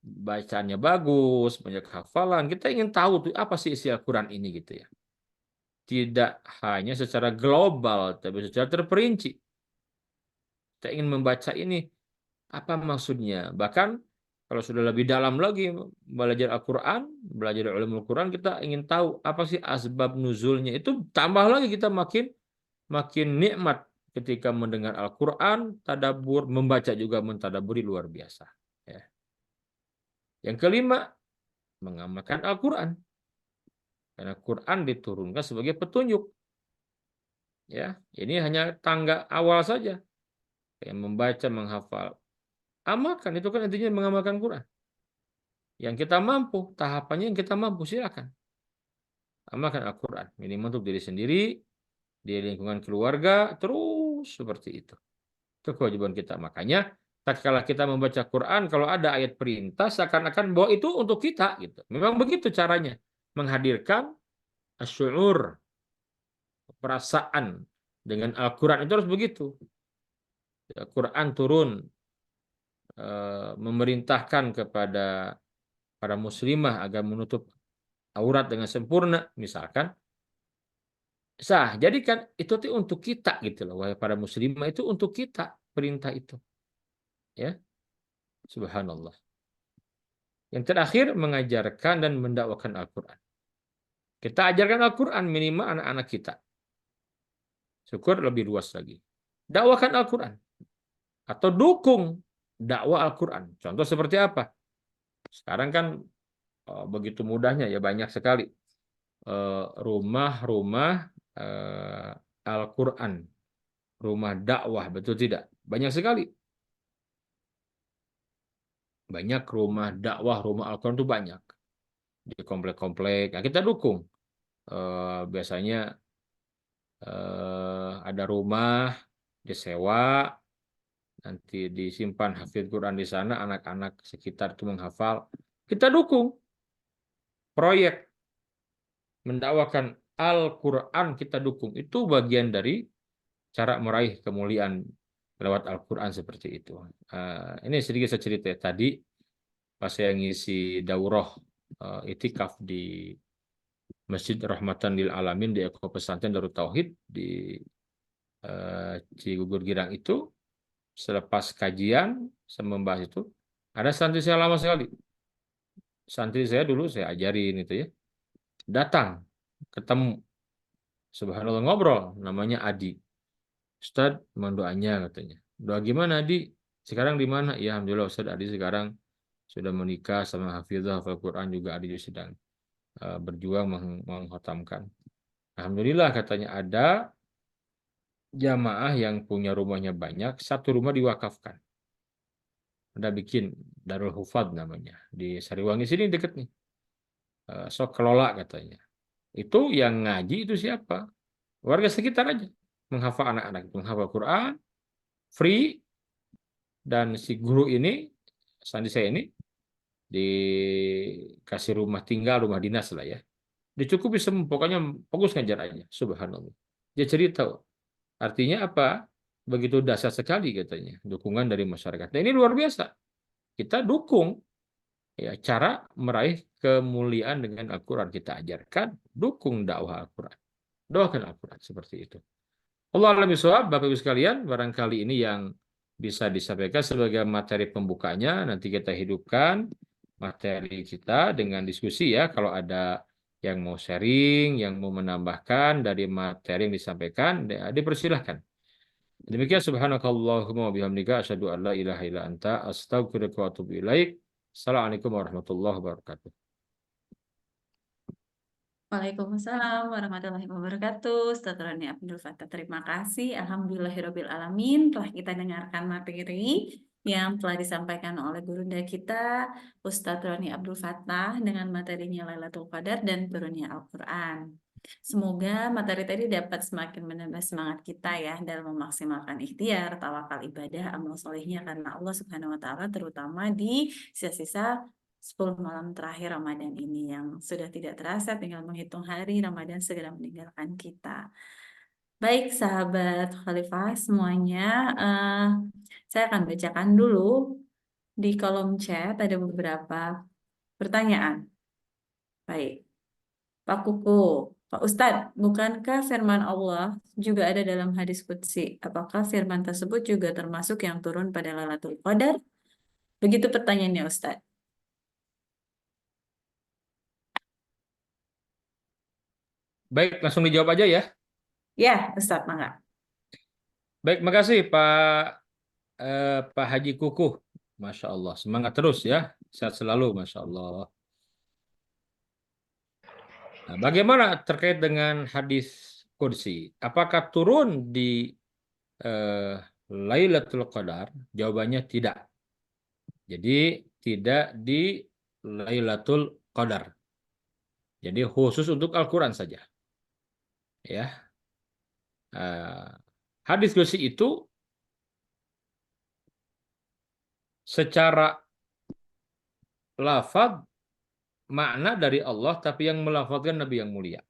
bacaannya bagus, banyak hafalan. Kita ingin tahu tuh apa sih isi Al-Quran ini gitu ya. Tidak hanya secara global, tapi secara terperinci. Kita ingin membaca ini Apa maksudnya? Bahkan kalau sudah lebih dalam lagi belajar Al-Quran, belajar ilmu Al-Quran, kita ingin tahu apa sih asbab nuzulnya. Itu tambah lagi kita makin makin nikmat ketika mendengar Al-Quran, tadabbur, membaca juga mentadaburi luar biasa. Ya. Yang kelima, mengamalkan Al-Quran. Karena Quran diturunkan sebagai petunjuk. Ya, ini hanya tangga awal saja. Yang membaca, menghafal. Amalkan, itu kan intinya mengamalkan Quran. Yang kita mampu, tahapannya yang kita mampu, silakan. Amalkan Al-Quran. Minimal untuk diri sendiri, di lingkungan keluarga, terus seperti itu. Itu kewajiban kita. Makanya, tatkala kita membaca Quran, kalau ada ayat perintah, seakan-akan bahwa itu untuk kita. Gitu. Memang begitu caranya. Menghadirkan asy'ur, perasaan dengan Al-Quran itu harus begitu. Al-Quran turun memerintahkan kepada para muslimah agar menutup aurat dengan sempurna, misalkan, sah. Jadi kan itu tuh untuk kita gitu loh, wahai para muslimah, itu untuk kita perintah itu, ya, subhanallah. Yang terakhir, mengajarkan dan mendakwakan Al-Quran. Kita ajarkan Al-Quran minimal anak-anak kita. Syukur lebih luas lagi. Dakwakan Al-Quran atau dukung dakwah Al-Quran. Contoh seperti apa? Sekarang kan begitu mudahnya ya, banyak sekali rumah-rumah Al-Quran, rumah dakwah, betul tidak? Banyak sekali. Banyak rumah dakwah, rumah Al-Quran itu banyak. Di komplek-komplek. Nah, kita dukung. Biasanya ada rumah disewa, nanti disimpan hafidz Quran di sana, anak-anak sekitar itu menghafal. Kita dukung proyek mendakwakan Al-Quran, kita dukung. Itu bagian dari cara meraih kemuliaan lewat Al-Quran seperti itu. Ini sedikit saya cerita tadi pas saya ngisi daurah itikaf di Masjid Rahmatan lil Alamin di Eko Pesantren Darut Tauhid di Cigugur Girang itu. Selepas kajian saya membahas itu, ada santri saya lama sekali. Santri saya dulu saya ajarin itu ya. Datang, ketemu, subhanallah, ngobrol, namanya Adi. Ustadz, mohon doanya katanya. Doa gimana Adi? Sekarang di mana? Ya alhamdulillah Ustadz, Adi sekarang sudah menikah sama hafizah hafal Quran juga. Adi juga sedang berjuang menghatamkan. Alhamdulillah katanya ada jamaah yang punya rumahnya banyak, satu rumah diwakafkan. Ada bikin Darul Hufad namanya di Sariwangi sini deket nih. Sok kelola katanya. Itu yang ngaji itu siapa? Warga sekitar aja. Menghafal anak-anak, menghafal Quran, free, dan si guru ini, sandi saya ini, dikasih rumah tinggal, rumah dinas lah ya. Dicukupi semua, pokoknya fokus ngajar aja. Subhanallah. Dia cerita, artinya apa? Begitu dasar sekali katanya, dukungan dari masyarakat. Nah, ini luar biasa. Kita dukung ya cara meraih kemuliaan dengan Al-Quran. Kita ajarkan, dukung dakwah Al-Quran. Doakan Al-Quran seperti itu. Allah a'lam bishawab, Bapak Ibu sekalian, barangkali ini yang bisa disampaikan sebagai materi pembukanya. Nanti kita hidupkan materi kita dengan diskusi ya. Kalau ada yang mau sharing, yang mau menambahkan dari materi yang disampaikan, dipersilahkan. Demikian subhanakallahumma wa bihamdika asyhadu an la ilaha illa anta astaghfiruka wa atubu ilaik. Assalamualaikum warahmatullahi wabarakatuh. Waalaikumsalam warahmatullahi wabarakatuh. Ustaz Roni Abdul Fattah, terima kasih. Alhamdulillahirabbil alamin, telah kita dengarkan materi yang telah disampaikan oleh gurunda kita Ustaz Roni Abdul Fattah dengan materinya Lailatul Qadar dan turunnya Al-Qur'an. Semoga materi tadi dapat semakin menambah semangat kita ya dalam memaksimalkan ikhtiar, tawakal, ibadah, amal solehnya karena Allah Subhanahu wa taala, terutama di sisa-sisa 10 malam terakhir Ramadan ini yang sudah tidak terasa, tinggal menghitung hari Ramadan segera meninggalkan kita. Baik sahabat Khalifah semuanya, saya akan bacakan dulu di kolom chat ada beberapa pertanyaan. Baik, Pak Kuku, Pak Ustadz, bukankah firman Allah juga ada dalam hadis qudsi? Apakah firman tersebut juga termasuk yang turun pada Lailatul Qadar? Begitu pertanyaannya Ustadz. Baik, langsung dijawab aja ya. Ya, Ustadz, mangga. Baik, makasih Pak Haji Kukuh. Masya Allah, semangat terus ya. Sehat selalu, Masya Allah. Nah, bagaimana terkait dengan hadis Qudsi? Apakah turun di eh, Lailatul Qadar? Jawabannya tidak. Jadi tidak di Lailatul Qadar. Jadi khusus untuk Al-Quran saja. Ya, hadis Qudsi itu secara lafaz makna dari Allah, tapi yang melafazkan Nabi yang mulia.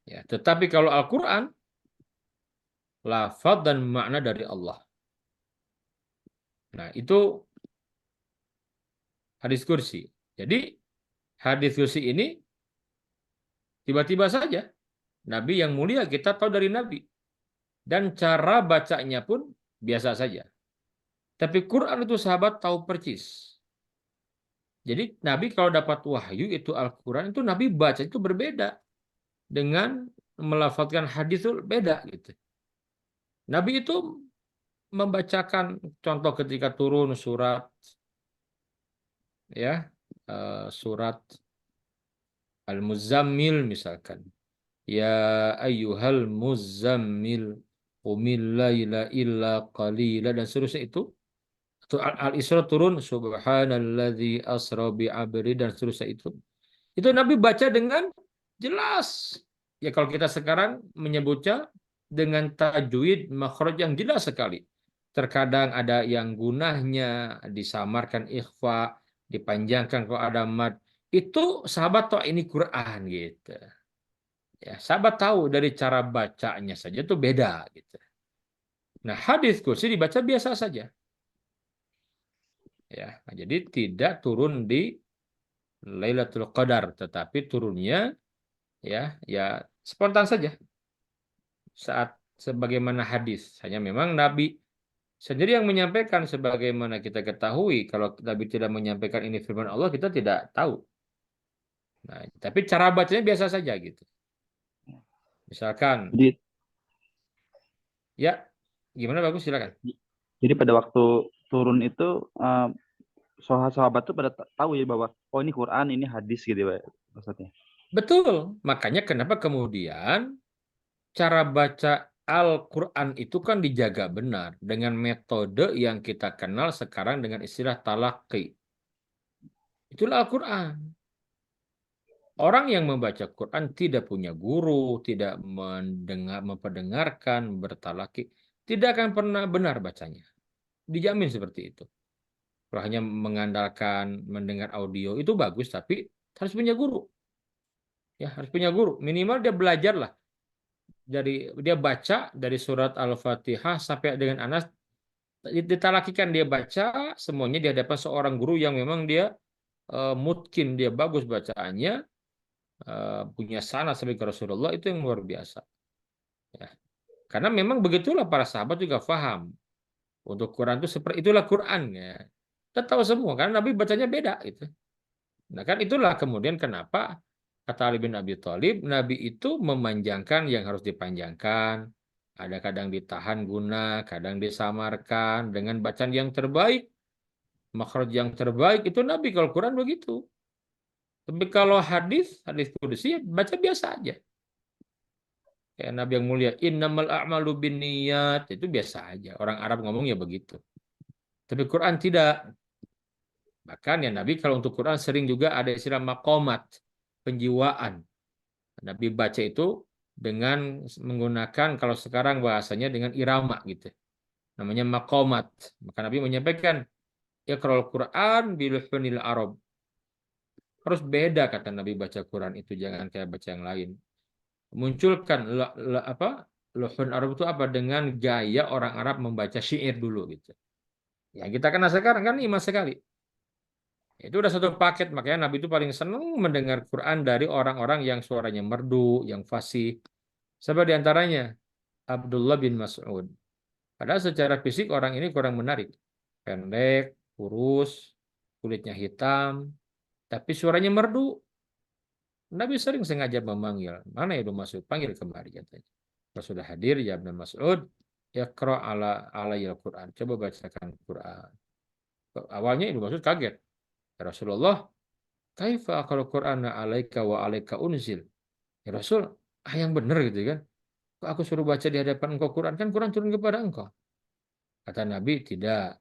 Ya, tetapi kalau Al-Quran lafaz dan makna dari Allah. Nah, itu hadis kursi. Jadi hadis kursi ini tiba-tiba saja Nabi yang mulia kita tahu dari Nabi. Dan cara bacanya pun biasa saja. Tapi Quran itu sahabat tahu percis. Jadi Nabi kalau dapat wahyu itu Al-Quran itu Nabi baca itu berbeda dengan melafazkan hadis itu beda gitu. Nabi itu membacakan contoh ketika turun surat ya surat Al-Muzammil misalkan. Ya ayyuhal muzammil qumil laila illa qalila dan seterusnya itu. Al-Isra turun subhanalladzi asra bi abri dan seterusnya itu. Itu Nabi baca dengan jelas. Ya kalau kita sekarang menyebutnya dengan tajwid makhraj yang jelas sekali. Terkadang ada yang gunahnya disamarkan ikhfa, dipanjangkan kalau ada mad. Itu sahabat tahu ini Quran gitu. Ya, sahabat tahu dari cara bacanya saja itu beda gitu. Nah, hadis kursi dibaca biasa saja. Ya, nah, jadi tidak turun di Lailatul Qadar, tetapi turunnya ya spontan saja saat sebagaimana hadis. Hanya memang Nabi sendiri yang menyampaikan sebagaimana kita ketahui. Kalau Nabi tidak menyampaikan ini firman Allah, kita tidak tahu. Nah, tapi cara bacanya biasa saja gitu. Misalkan, Jadi ya gimana bagus silakan. jadi pada waktu turun itu sahabat tuh pada tahu ya bahwa oh ini Quran, ini hadis gitu ya maksudnya. Betul, makanya kenapa kemudian cara baca Al-Quran itu kan dijaga benar dengan metode yang kita kenal sekarang dengan istilah talaqi. Itulah Al-Quran. Orang yang membaca Quran tidak punya guru, tidak memperdengarkan, bertalaki, tidak akan pernah benar bacanya. Dijamin seperti itu. Kalau hanya mengandalkan mendengar audio itu bagus, tapi harus punya guru. Ya, harus punya guru. Minimal dia belajar lah. Dia baca dari surat Al-Fatihah sampai dengan Anas, ditalakikan dia baca semuanya di hadapan seorang guru yang memang dia mungkin dia bagus bacaannya, punya sanad sampai ke Rasulullah, itu yang luar biasa. Ya. Karena memang begitulah para sahabat juga paham. Untuk Quran itu seperti itulah Quran ya. Kita tahu semua karena Nabi bacanya beda gitu. Nah kan itulah kemudian kenapa kata Ali bin Abi Thalib, Nabi itu memanjangkan yang harus dipanjangkan. Ada kadang ditahan guna, kadang disamarkan dengan bacaan yang terbaik, makhraj yang terbaik itu Nabi kalau Quran begitu. Tapi kalau hadis qudsi baca biasa aja. Kayak Nabi yang mulia, innamal a'malu binniyat, itu biasa aja. Orang Arab ngomongnya begitu. Tapi Quran tidak. Bahkan ya Nabi kalau untuk Quran sering juga ada istilah maqamat, penjiwaan. Nabi baca itu dengan menggunakan kalau sekarang bahasanya dengan irama gitu. Namanya maqamat. Maka Nabi menyampaikan, Iqra'ul Quran biluhunil Arab. Harus beda kata Nabi baca Quran itu, jangan kayak baca yang lain. Munculkan luhun Arab itu apa dengan gaya orang Arab membaca syair dulu gitu. Ya kita kenal sekarang kan imas sekali. Itu udah satu paket, makanya Nabi itu paling senang mendengar Quran dari orang-orang yang suaranya merdu, yang fasih. Sebab diantaranya Abdullah bin Mas'ud. Padahal secara fisik orang ini kurang menarik. Pendek, kurus, kulitnya hitam, tapi suaranya merdu. Nabi sering sengaja memanggil. Mana Ibnu Mas'ud? Panggil kemari katanya. Kalau sudah hadir, ya Ibnu Mas'ud, Iqra alayil Quran. Coba bacakan Quran. Awalnya Ibnu Mas'ud kaget. Ya Rasulullah, kaifa kalau Quran alaika wa alaika unzil? Ya Rasul, yang benar gitu kan. Kok aku suruh baca di hadapan engkau Quran? Kan Quran turun kepada engkau. Kata Nabi, tidak.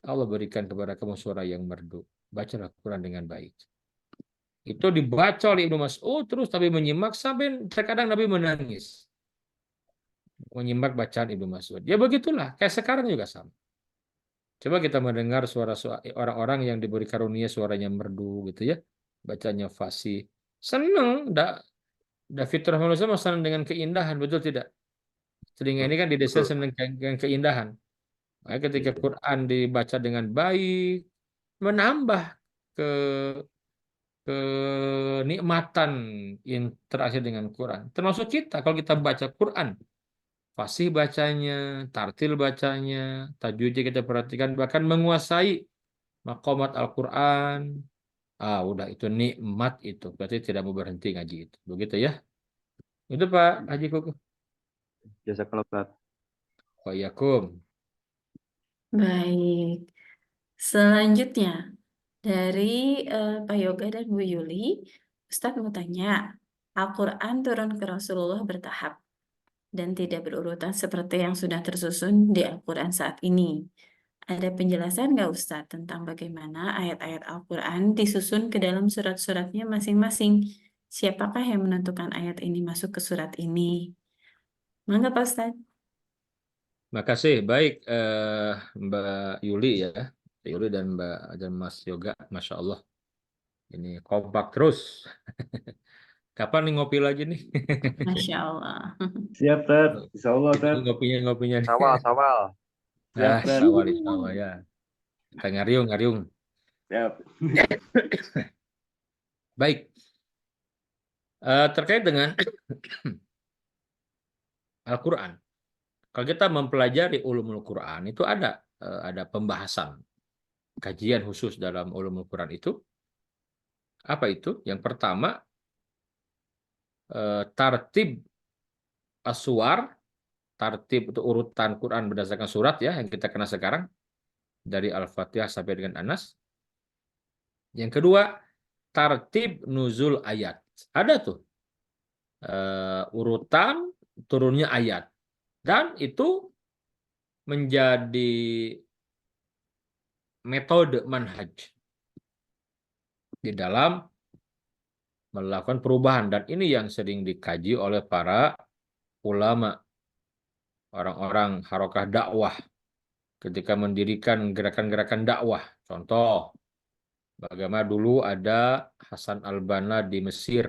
Allah berikan kepada kamu suara yang merdu. Bacalah Quran dengan baik. Itu dibaca oleh Ibnu Mas'ud terus Nabi menyimak sampai terkadang Nabi menangis. Menyimak bacaan Ibnu Mas'ud. Ya begitulah, kayak sekarang juga sama. Coba kita mendengar suara orang-orang yang diberi karunia suaranya merdu gitu ya. Bacanya fasih. Senang, fitrah manusia senang dengan keindahan, betul tidak? Telinga ini kan didesain senang dengan keindahan. Makanya ketika Quran dibaca dengan baik, menambah ke kenikmatan interaksi dengan Quran. Termasuk kita, kalau kita baca Quran, fasih bacanya, tartil bacanya, tajwidnya kita perhatikan, bahkan menguasai maqamat Al-Quran. Udah itu nikmat itu. Berarti tidak mau berhenti ngaji itu. Begitu ya. Itu Pak Haji Kuku. Jazakallah Ustaz. Wa'alaikum. Baik. Selanjutnya dari Pak Yoga dan Bu Yuli, Ustadz mau tanya, Al-Quran turun ke Rasulullah bertahap dan tidak berurutan seperti yang sudah tersusun di Al-Quran saat ini. Ada penjelasan nggak Ustadz tentang bagaimana ayat-ayat Al-Quran disusun ke dalam surat-suratnya masing-masing? Siapakah yang menentukan ayat ini masuk ke surat ini? Mangga Pak Ustadz. Makasih. Baik Mbak Yuli ya. Mbak Yuli dan Mas Yoga. Masya Allah. Ini kompak terus. Kapan nih ngopi lagi nih? Masya Allah. Siap, Ted. Insya Allah, Ted. Ngopinya. Sawal. Siap, Ted. Sawal ya. Kita ngariung. Siap. Baik. Terkait dengan Al-Quran. Kalau kita mempelajari ulumul Quran itu ada pembahasan kajian khusus dalam ulumul Quran itu. Apa itu? Yang pertama tartib aswar, tartib itu urutan Quran berdasarkan surat ya yang kita kenal sekarang dari Al-Fatihah sampai dengan Anas. Yang kedua tartib nuzul ayat. Ada tuh urutan turunnya ayat. Dan itu menjadi metode manhaj di dalam melakukan perubahan. Dan ini yang sering dikaji oleh para ulama, orang-orang harokah dakwah ketika mendirikan gerakan-gerakan dakwah. Contoh, bagaimana dulu ada Hasan al-Banna di Mesir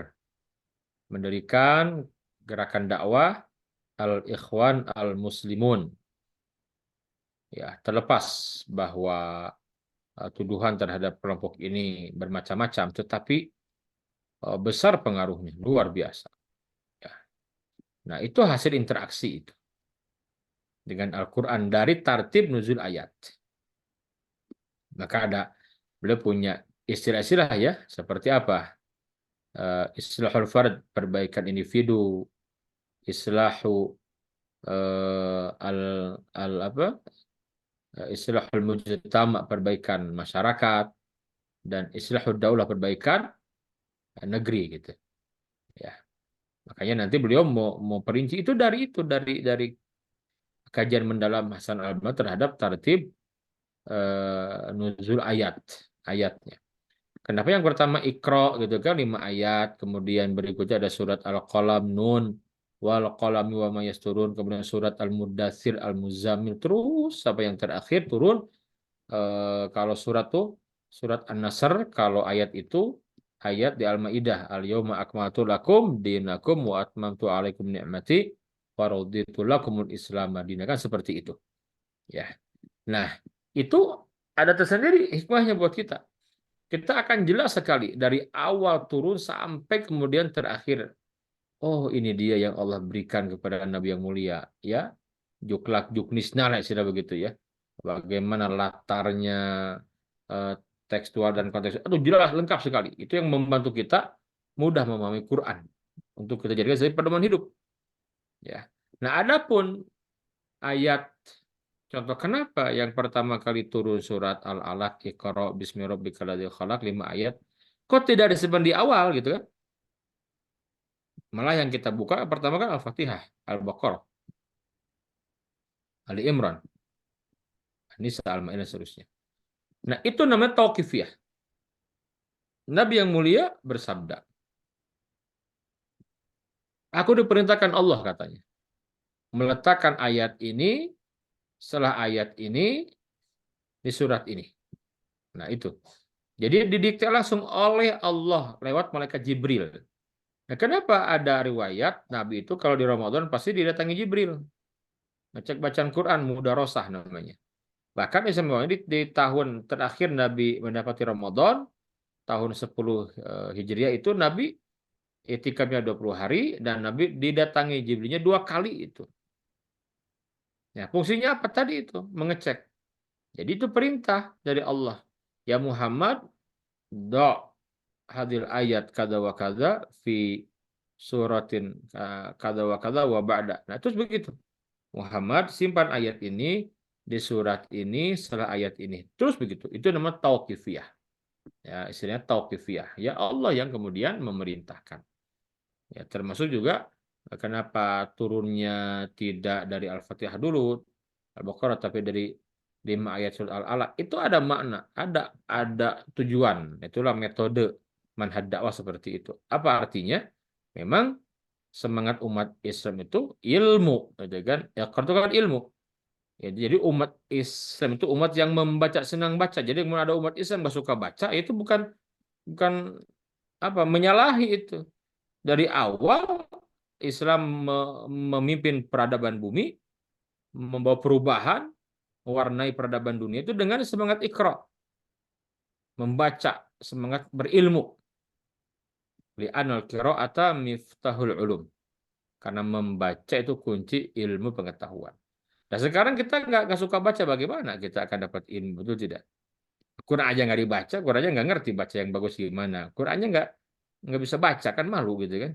mendirikan gerakan dakwah Al-Ikhwan Al-Muslimun. Ya, terlepas bahwa tuduhan terhadap kelompok ini bermacam-macam, tetapi besar pengaruhnya, luar biasa. Ya. Nah, itu hasil interaksi itu dengan Al-Quran dari tartib nuzul ayat. Maka beliau punya istilah-istilah ya, seperti apa? Islahul fard, perbaikan individu, islahu islahul mujtama, perbaikan masyarakat, dan islahul daulah, perbaikan negeri gitu. Ya. Makanya nanti beliau mau perinci itu dari kajian mendalam Hasan al-Banna terhadap tartib nuzul ayatnya. Kenapa yang pertama Iqra gitu kan 5 ayat, kemudian berikutnya ada surat Al-Qalam, Nun, wal qalami wa ma yasturun, kemudian surat Al-Mudatsir, Al-Muzammil, terus sampai yang terakhir turun kalau surat An-Nasr, kalau ayat itu ayat di Al-Maidah, al-yauma akmaltu lakum dinakum wa atmamtu alaikum ni'mati wa raditu lakumul Islam madinah, kan seperti itu. Ya. Nah, itu ada tersendiri hikmahnya buat kita. kita akan jelas sekali dari awal turun sampai kemudian terakhir. Oh, ini dia yang Allah berikan kepada Nabi yang mulia, ya. Juklak juknisna lah istilah begitu ya. Bagaimana latarnya, eh, tekstual dan konteks. Aduh, jelas lengkap sekali. Itu yang membantu kita mudah memahami Quran untuk kita jadikan sebagai pedoman hidup. Ya. Nah, adapun ayat contoh kenapa yang pertama kali turun surat Al-Alaq, Iqra bismi rabbikal ladzi khalaq 5 ayat. Kok tidak disimpan di awal gitu kan? Malah yang kita buka pertama kan Al-Fatihah, Al-Baqarah, Ali Imran, Nisa, Al-Maidah dan seterusnya. Nah, itu namanya tauqifiyah. Nabi yang mulia bersabda, aku diperintahkan Allah katanya, meletakkan ayat ini setelah ayat ini di surat ini. Nah, itu. Jadi didikte langsung oleh Allah lewat malaikat Jibril. Nah, kenapa ada riwayat Nabi itu kalau di Ramadan pasti didatangi Jibril. Ngecek bacaan Quran, mudarosah namanya. Bahkan di tahun terakhir Nabi mendapati Ramadan, tahun 10 Hijriah itu Nabi itikafnya 20 hari dan Nabi didatangi Jibrilnya 2 kali itu. Ya, fungsinya apa tadi itu? Mengecek. Jadi itu perintah dari Allah. Ya Muhammad, do hadil ayat kada wa kada fi suratin kada wa kada wa ba'da. Nah, terus begitu. Muhammad simpan ayat ini di surat ini setelah ayat ini. Terus begitu. Itu namanya tauqifiyah. Ya, istilahnya tauqifiyah. Ya Allah yang kemudian memerintahkan. Ya, termasuk juga kenapa turunnya tidak dari Al-Fatihah dulu, Al-Baqarah, tapi dari 5 ayat surat Al-Alaq. Itu ada makna, ada tujuan. Itulah metode manhaj dakwah seperti itu. Apa artinya? Memang semangat umat Islam itu ilmu, gitu kan? Ya, itu kan ilmu. Ya, jadi umat Islam itu umat yang membaca, senang baca. Jadi kalau ada umat Islam nggak suka baca, itu bukan bukan apa menyalahi itu. Dari awal Islam memimpin peradaban bumi, membawa perubahan, mewarnai peradaban dunia itu dengan semangat Iqra, membaca, semangat berilmu. Li'anal qira'ata miftahul ulum. Karena membaca itu kunci ilmu pengetahuan. Nah, sekarang kita nggak suka baca, bagaimana kita akan dapat ilmu, betul tidak? Quran aja nggak dibaca, Quran aja nggak ngerti baca yang bagus gimana. Qurannya nggak bisa baca, kan malu gitu kan.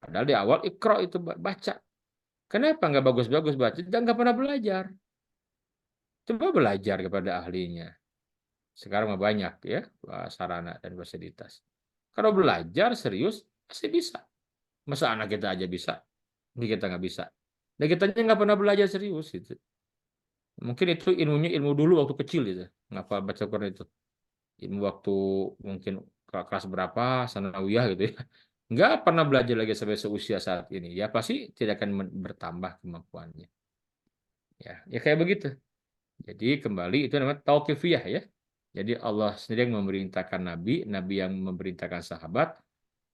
Padahal di awal Iqra itu baca. Kenapa nggak bagus-bagus baca? Dan nggak pernah belajar. Coba belajar kepada ahlinya. Sekarang mah banyak ya sarana dan fasilitas. Kalau belajar serius pasti bisa. Masa anak kita aja bisa, ini kita nggak bisa. Dan kita nggak pernah belajar serius gitu. Mungkin itu ilmunya ilmu dulu waktu kecil gitu. Ngapa baca Quran itu? Ilmu waktu mungkin kelas berapa, sanawiyah gitu ya. Nggak pernah belajar lagi sampai seusia saat ini. Ya pasti tidak akan bertambah kemampuannya. Ya kayak begitu. Jadi kembali itu namanya tauqifiyah ya. Jadi Allah sendiri yang memerintahkan Nabi, Nabi yang memerintahkan sahabat,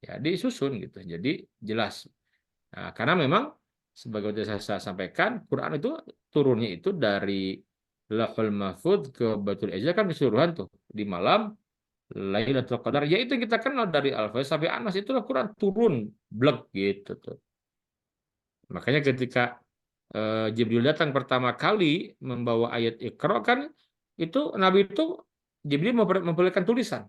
ya disusun gitu. Jadi jelas. Nah, karena memang sebagai yang saya sampaikan, Quran itu turunnya itu dari Lauhul Mahfudz ke Baitul Izzah kan keseluruhan tuh di malam Lailatul Qadar. Ya itu yang kita kenal dari Al-Fatihah sampai Anas, itulah Quran turun blek gitu tuh. Makanya ketika Jibril datang pertama kali membawa ayat Iqra kan itu Nabi itu Jibril memperlihatkan tulisan.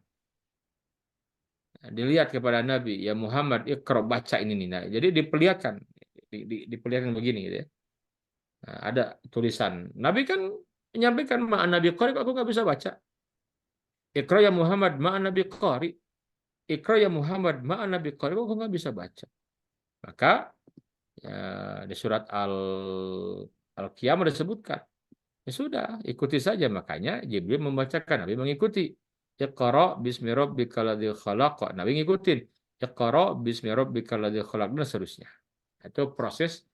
Nah, dilihat kepada Nabi, ya Muhammad Iqra, baca ini nih. Nah, jadi diperlihatkan diperlihatkan begini gitu ya. Nah, ada tulisan. Nabi kan menyampaikan ma'an Nabi Qari, aku nggak bisa baca. Iqra ya Muhammad ma'an Nabi Qari. Iqra ya Muhammad ma'an Nabi Qari, aku nggak bisa baca. Maka ya, di surat Al-Qiyamah disebutkan. Ya sudah, ikuti saja. Makanya Jibril membacakan, Nabi mengikuti. Iqra bismi rabbikal ladzi khalaq. Nabi ngikutin. Iqra bismi rabbikal ladzi khalaq dan seterusnya. Itu proses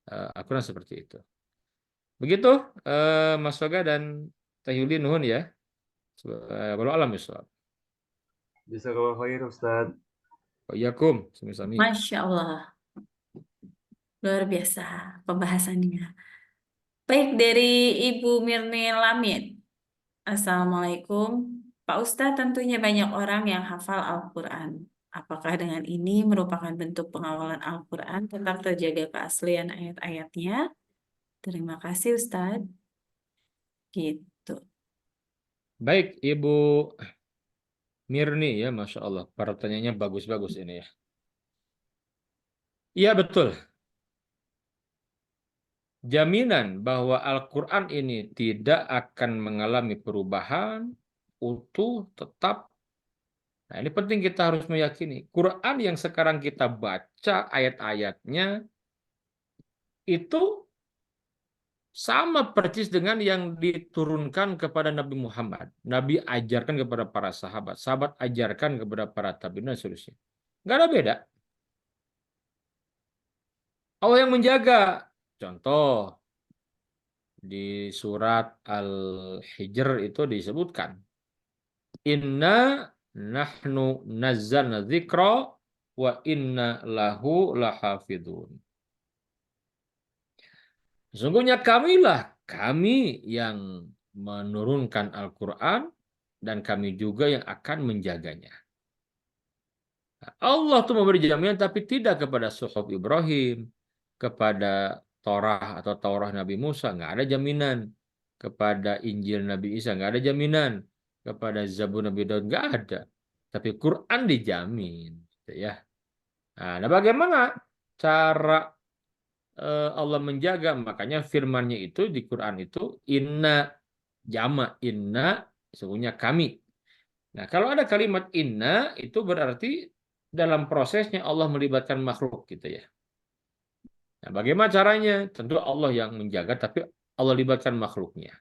Al-Quran seperti itu. Begitu Mas Soga dan Teh Yuli, nuhun ya. Walau alam bisawab. Jazakallah khair Ustaz. Wa'iyyakum. Sami-sami. Masya Allah, luar biasa pembahasannya. Baik, dari Ibu Mirni Lamid. Assalamualaikum Pak Ustadz, tentunya banyak orang yang hafal Al-Quran. Apakah dengan ini merupakan bentuk pengawalan Al-Quran tetap terjaga keaslian ayat-ayatnya? Terima kasih Ustadz. Gitu. Baik, Ibu Mirni ya, Masya Allah. Pertanyaannya bagus-bagus ini ya. Iya betul. Jaminan bahwa Al-Quran ini tidak akan mengalami perubahan, utuh, tetap. Nah, ini penting kita harus meyakini. Quran yang sekarang kita baca ayat-ayatnya itu sama persis dengan yang diturunkan kepada Nabi Muhammad. Nabi ajarkan kepada para sahabat. Sahabat ajarkan kepada para tabi'in dan seterusnya. Nggak ada beda. Allah yang menjaga. Contoh, di surat Al-Hijr itu disebutkan. Inna nahnu nazzalna dzikra wa inna lahu lahafidun. Sesungguhnya kami yang menurunkan Al-Quran dan kami juga yang akan menjaganya. Allah tuh memberi jaminan tapi tidak kepada Suhuf Ibrahim, kepada Taurah Nabi Musa, nggak ada jaminan. Kepada Injil Nabi Isa, nggak ada jaminan. Kepada Zabur Nabi Daud, nggak ada. Tapi Quran dijamin. Gitu ya. Nah, bagaimana cara Allah menjaga? Makanya firmannya itu di Quran itu inna inna sesungguhnya kami. Nah, kalau ada kalimat inna itu berarti dalam prosesnya Allah melibatkan makhluk gitu ya. Nah, bagaimana caranya? Tentu Allah yang menjaga tapi Allah libatkan makhluknya.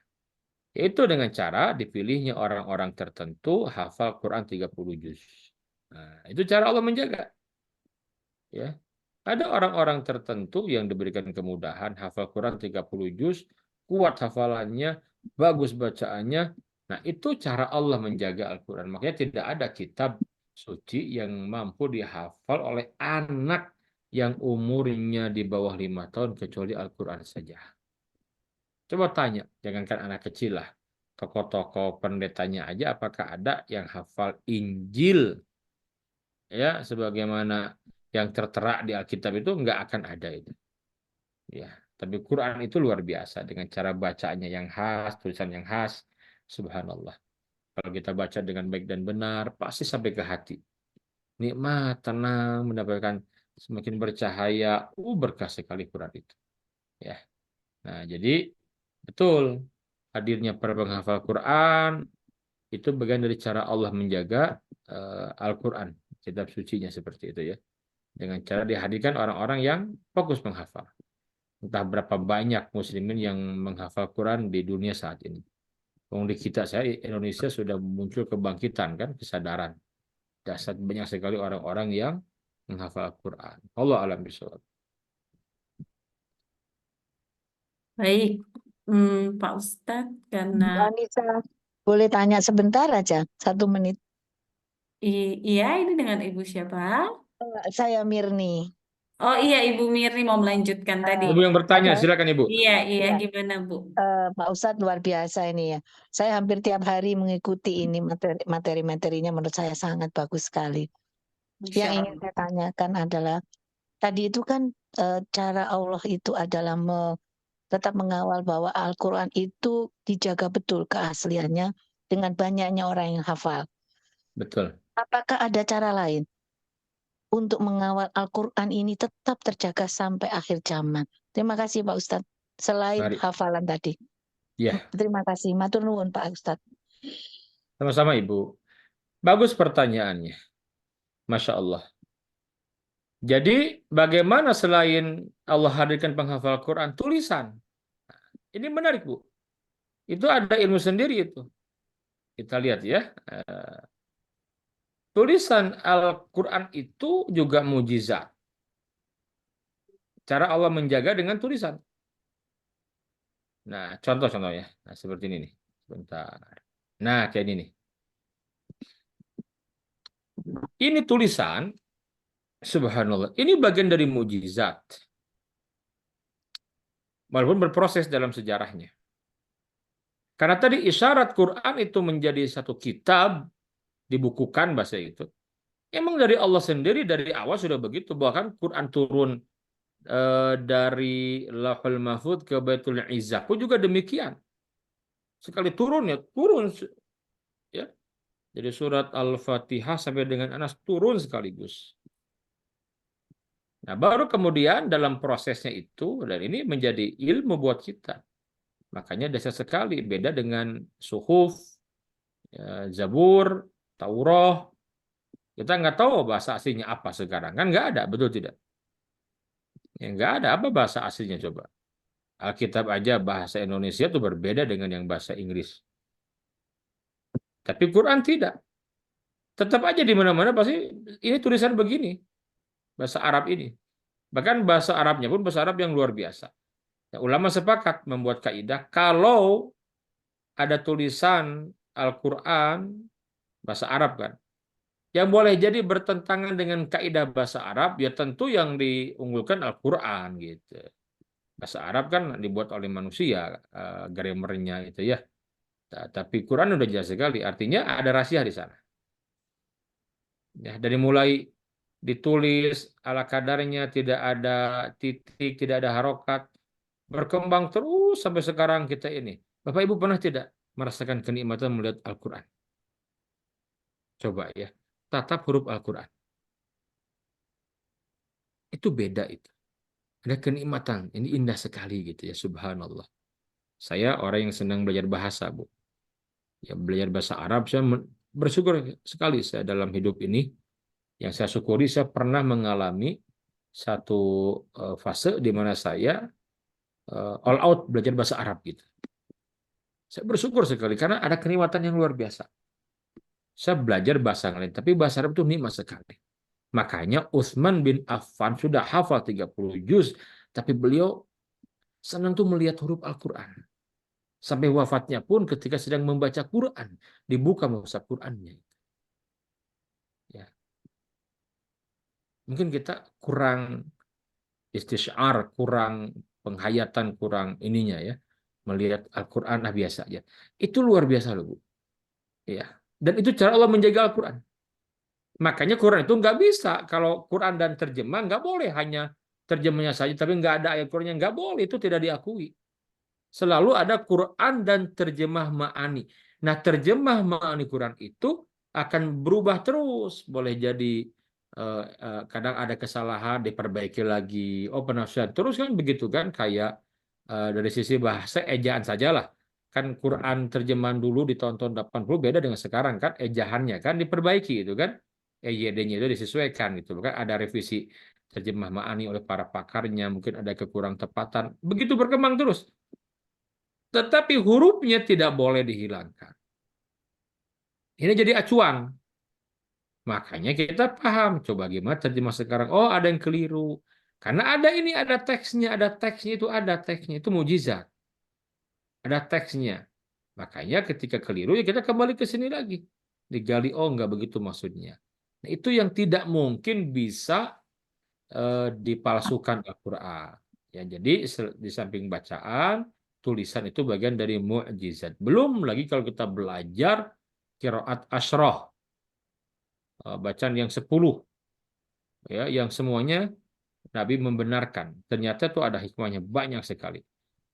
Yaitu dengan cara dipilihnya orang-orang tertentu hafal Quran 30 juz. Nah, itu cara Allah menjaga. Ya. Ada orang-orang tertentu yang diberikan kemudahan hafal Quran 30 juz, kuat hafalannya, bagus bacaannya. Nah, itu cara Allah menjaga Al-Quran. Makanya tidak ada kitab suci yang mampu dihafal oleh anak yang umurnya di bawah 5 tahun kecuali Al-Quran saja. Coba tanya, jangankan anak kecil lah. Tokoh-tokoh pendetanya aja apakah ada yang hafal Injil? Ya, sebagaimana yang tertera di Alkitab itu nggak akan ada itu. Ya, tapi Quran itu luar biasa dengan cara bacanya yang khas, tulisan yang khas. Subhanallah. Kalau kita baca dengan baik dan benar, pasti sampai ke hati. Nikmat, tenang, mendapatkan semakin bercahaya. Berkah sekali Quran itu. Ya. Nah, jadi betul hadirnya para penghafal Quran itu bagian dari cara Allah menjaga Al-Quran, kitab sucinya seperti itu ya. Dengan cara dihadirkan orang-orang yang fokus menghafal. Entah berapa banyak muslimin yang menghafal Quran di dunia saat ini. Di kita saya Indonesia sudah muncul kebangkitan kan, kesadaran. Dasar banyak sekali orang-orang yang menghafal Quran. Allah alam bisawab. Baik, Pak Ustadz, karena Mbak Anissa, boleh tanya sebentar aja, 1 menit. iya ini dengan Ibu siapa? Saya Mirni. Oh iya, Ibu Mirni mau melanjutkan tadi. Ibu yang bertanya, Ada- silakan Ibu. Iya, Iya. gimana Bu? Pak Ustadz luar biasa ini ya. Saya hampir tiap hari mengikuti ini materi-materinya, menurut saya sangat bagus sekali. Masya Yang ingin Allah. saya tanyakan adalah, tadi itu kan cara Allah itu adalah tetap mengawal bahwa Al-Quran itu dijaga betul keasliannya dengan banyaknya orang yang hafal. Betul. Apakah ada cara lain untuk mengawal Al-Quran ini tetap terjaga sampai akhir zaman? Terima kasih Pak Ustadz. Selain Mari. hafalan tadi. Ya, Terima kasih. Matur nuwun Pak Ustadz. sama-sama Ibu. Bagus pertanyaannya. Masya Allah. Jadi bagaimana selain Allah hadirkan penghafal Quran, tulisan? Ini menarik Bu. Itu ada ilmu sendiri itu. Kita lihat ya. Tulisan Al-Quran itu juga mujizat. Cara Allah menjaga dengan tulisan. Nah, contoh-contoh ya. Nah, seperti ini nih. Sebentar. Nah, kayak ini nih. Ini tulisan, subhanallah. Ini bagian dari mujizat. Walaupun berproses dalam sejarahnya. Karena tadi isyarat Quran itu menjadi satu kitab, dibukukan bahasa itu. Emang dari Allah sendiri dari awal sudah begitu. Bahkan Quran turun dari Lauhul Mahfuz ke Baitul Izzah pun juga demikian. Sekali turun ya, turun ya. Jadi surat Al-Fatihah sampai dengan Anas turun sekaligus. Nah, baru kemudian dalam prosesnya itu, dan ini menjadi ilmu buat kita. Makanya dasar sekali, beda dengan Suhuf, ya, Zabur, Taurah. Kita nggak tahu bahasa aslinya apa sekarang. Kan nggak ada, betul tidak? Ya, nggak ada apa bahasa aslinya coba. Alkitab aja bahasa Indonesia itu berbeda dengan yang bahasa Inggris. Tapi Quran tidak. Tetap aja di mana-mana pasti ini tulisan begini. Bahasa Arab ini. Bahkan bahasa Arabnya pun bahasa Arab yang luar biasa. Ya, ulama sepakat membuat kaidah kalau ada tulisan Al-Quran bahasa Arab kan, yang boleh jadi bertentangan dengan kaidah bahasa Arab, ya tentu yang diunggulkan Al-Quran gitu. Bahasa Arab kan dibuat oleh manusia, grammarnya itu ya. Tapi Quran udah jelas sekali, artinya ada rahasia di sana. Ya, dari mulai ditulis ala kadarnya, tidak ada titik, tidak ada harokat, berkembang terus sampai sekarang kita ini. Bapak Ibu pernah tidak merasakan kenikmatan melihat Al-Quran? Coba ya, tatap huruf Al-Quran. Itu beda itu. Ada kenikmatan, ini indah sekali gitu ya, subhanallah. Saya orang yang senang belajar bahasa, Bu. Ya, belajar bahasa Arab, saya bersyukur sekali saya dalam hidup ini. Yang saya syukuri, saya pernah mengalami satu fase di mana saya all out belajar bahasa Arab gitu. Saya bersyukur sekali karena ada kenikmatan yang luar biasa. Saya belajar bahasa lain, tapi bahasa Arab itu nikmat sekali. Makanya Utsman bin Affan sudah hafal 30 juz, tapi beliau senang tuh melihat huruf Al-Quran. Sampai wafatnya pun ketika sedang membaca Quran, dibuka mushaf Qurannya. Ya. Mungkin kita kurang istisyar, kurang penghayatan, kurang ininya ya. Melihat Al-Quran biasa aja. Itu luar biasa loh, Bu. Ya. Dan itu cara Allah menjaga Al-Quran. Makanya Quran itu nggak bisa. Kalau Quran dan terjemah nggak boleh hanya terjemahnya saja, tapi nggak ada ayat Qurannya nggak boleh. Itu tidak diakui. Selalu ada Quran dan terjemah ma'ani. Nah, terjemah ma'ani Quran itu akan berubah terus. Boleh jadi kadang ada kesalahan, diperbaiki lagi. Oh, penafsiran. Terus kan begitu kan. Kayak dari sisi bahasa, ejaan sajalah. Kan Quran terjemahan dulu di tahun-tahun 80 beda dengan sekarang kan. Ejaannya kan diperbaiki itu kan. EYD-nya itu disesuaikan gitu. Kan ada revisi terjemah ma'ani oleh para pakarnya. Mungkin ada kekurang tepatan. Begitu berkembang terus. Tetapi hurufnya tidak boleh dihilangkan. Ini jadi acuan. Makanya kita paham. Coba gimana terjemah sekarang. Oh, ada yang keliru. Karena ada ini, ada teksnya. Ada teksnya itu, ada teksnya. Itu mujizat. Ada teksnya. Makanya ketika keliru, ya kita kembali ke sini lagi. Digali, oh enggak begitu maksudnya. Nah, itu yang tidak mungkin bisa dipalsukan Al-Quran. Ya, jadi di samping bacaan, tulisan itu bagian dari mukjizat. Belum lagi kalau kita belajar qiraat asyrah, bacaan yang 10, ya, yang semuanya Nabi membenarkan. Ternyata itu ada hikmahnya banyak sekali.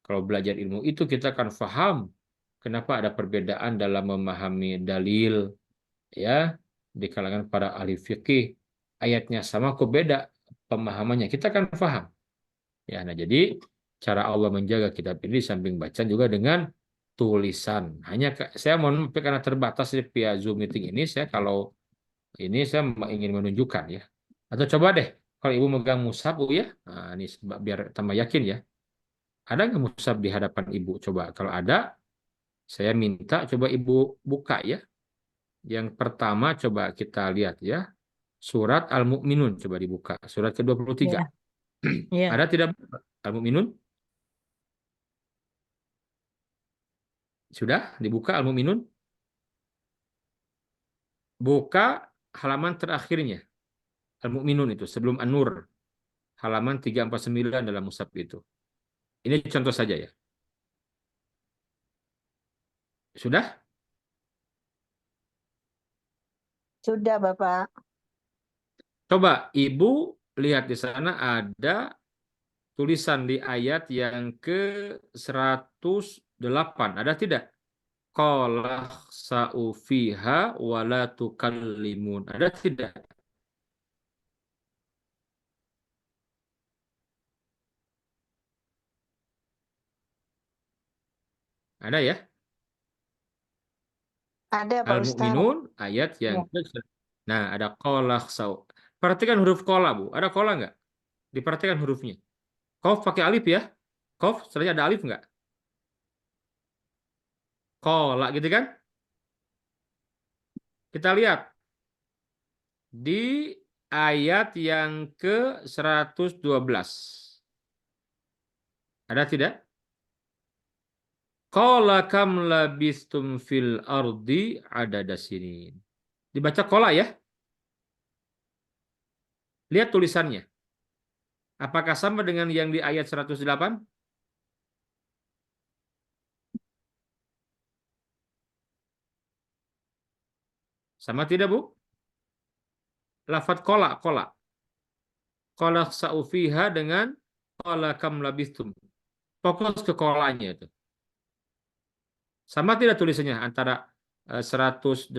Kalau belajar ilmu itu kita akan paham kenapa ada perbedaan dalam memahami dalil, ya, di kalangan para ahli fikih. Ayatnya sama kok beda pemahamannya. Kita akan paham. Ya, nah jadi cara Allah menjaga kitab ini samping bacaan juga dengan tulisan. Hanya saya mohon maaf karena terbatas via Zoom meeting ini, saya kalau ini saya ingin menunjukkan ya. Atau coba deh kalau Ibu megang mushaf Bu ya. Nah, ini biar tambah yakin ya. Ada nggak mushaf di hadapan Ibu? Coba kalau ada, saya minta coba Ibu buka ya. Yang pertama coba kita lihat ya. Surat Al-Mu'minun coba dibuka. Surat ke-23. Ya, ya. Ada tidak Al-Mu'minun? Sudah dibuka Al-Mu'minun? Buka halaman terakhirnya. Al-Mu'minun itu sebelum An-Nur. Halaman 349 dalam mushaf itu. Ini contoh saja ya. Sudah? Sudah, Bapak. Coba Ibu lihat di sana ada tulisan di ayat yang ke-108. Ada tidak? Qala sa'ufiha wala tukallimun. Ada tidak? Ada ya? Ada, Pak Ustadz. Al-Mu'minun ayat yang Ya. Nah, ada qala sau. Perhatikan huruf qala, Bu. Ada qala nggak? Diperhatikan hurufnya. Qaf pakai alif ya? Qaf setelahnya ada alif nggak? Qala gitu kan? Kita lihat di ayat yang ke-112. Ada tidak? Qala kam labistum fil ardi adada sinin. Dibaca qala ya. Lihat tulisannya. Apakah sama dengan yang di ayat 108? Sama tidak, Bu? Lafadz qala, qala. Qala sa'ufiha dengan qala kam labistum. Fokus ke kolanya itu. Sama tidak tulisannya antara 108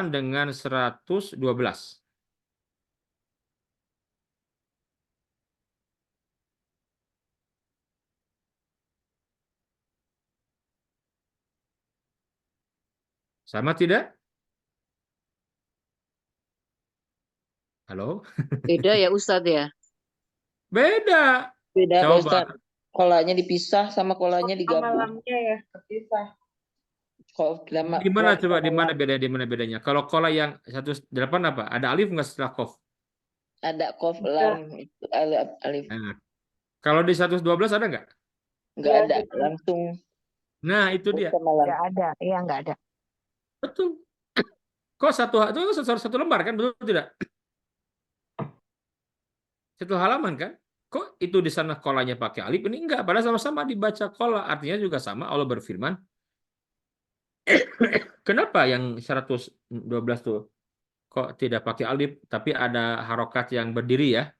dengan 112? Sama tidak? Halo? Beda ya Ustadz ya? Beda. Beda Pak Coba. Ustadz. Kolanya dipisah sama kolanya digabung. Malamnya ya terpisah. Kol lama. Di mana coba di mana beda di mana bedanya? Kalau kola yang 108 apa? Ada alif nggak setelah qaf? Ada kof lam itu alif. Nah, kalau di 112 ada nggak? Nggak ada, langsung Nah, itu dia. sama lam. Nggak ada. Iya, nggak ada. Betul. Kok itu satu lembar kan? Betul tidak? Satu halaman kan? Kok itu di sana kolanya pakai alif? Ini enggak. Padahal sama-sama dibaca kola. Artinya juga sama. Allah berfirman. Kenapa yang 112 tuh kok tidak pakai alif? Tapi ada harokat yang berdiri ya.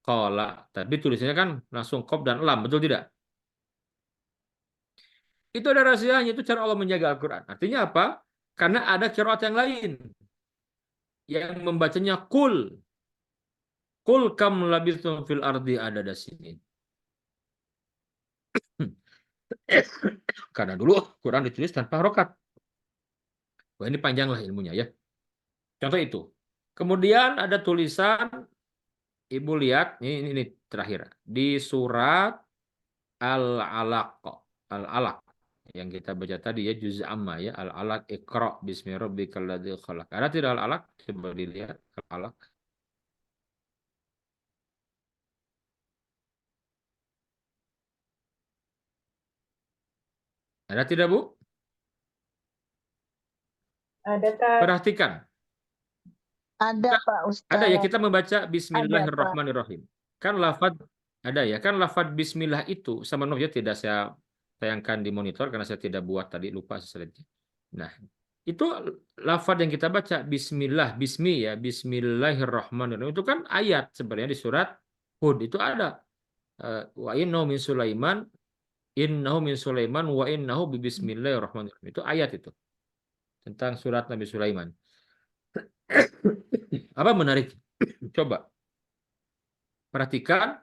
Kola. Tapi tulisannya kan langsung kof dan lam. Betul tidak? Itu ada rahasianya. Itu cara Allah menjaga Al-Quran. Artinya apa? Karena ada qiraat yang lain. Yang membacanya kul. Kul kam labithum fil ardi adada sinin. Karena dulu Quran ditulis tanpa harokat. Wah, ini panjang lah ilmunya ya. Contoh itu. Kemudian ada tulisan, Ibu lihat, ini terakhir. Di surat Al-Alaq. Al-Alaq. Yang kita baca tadi ya, juz amma ya. Al-Alaq iqra' bismi rabbikal ladzi khalaq. Ada tidak Al-Alaq? Coba dilihat Al-Alaq. Ada tidak, Bu? Ada Kak. Perhatikan. Ada, Pak Ustadz. Ada ya, kita membaca Bismillahirrahmanirrahim. Kan lafad ada ya, kan lafad Bismillah itu sama ya tidak saya tayangkan di monitor karena saya tidak buat tadi, lupa slide-nya. Nah, itu lafad yang kita baca Bismillah, Bismi ya, Bismillahirrahmanirrahim. Itu kan ayat sebenarnya di surat Hud itu ada. Wa innahu min Sulaiman, wa innahu bi Bismillahirrahmanirrahim. Itu ayat itu. Tentang surat Nabi Sulaiman. Apa menarik? Coba perhatikan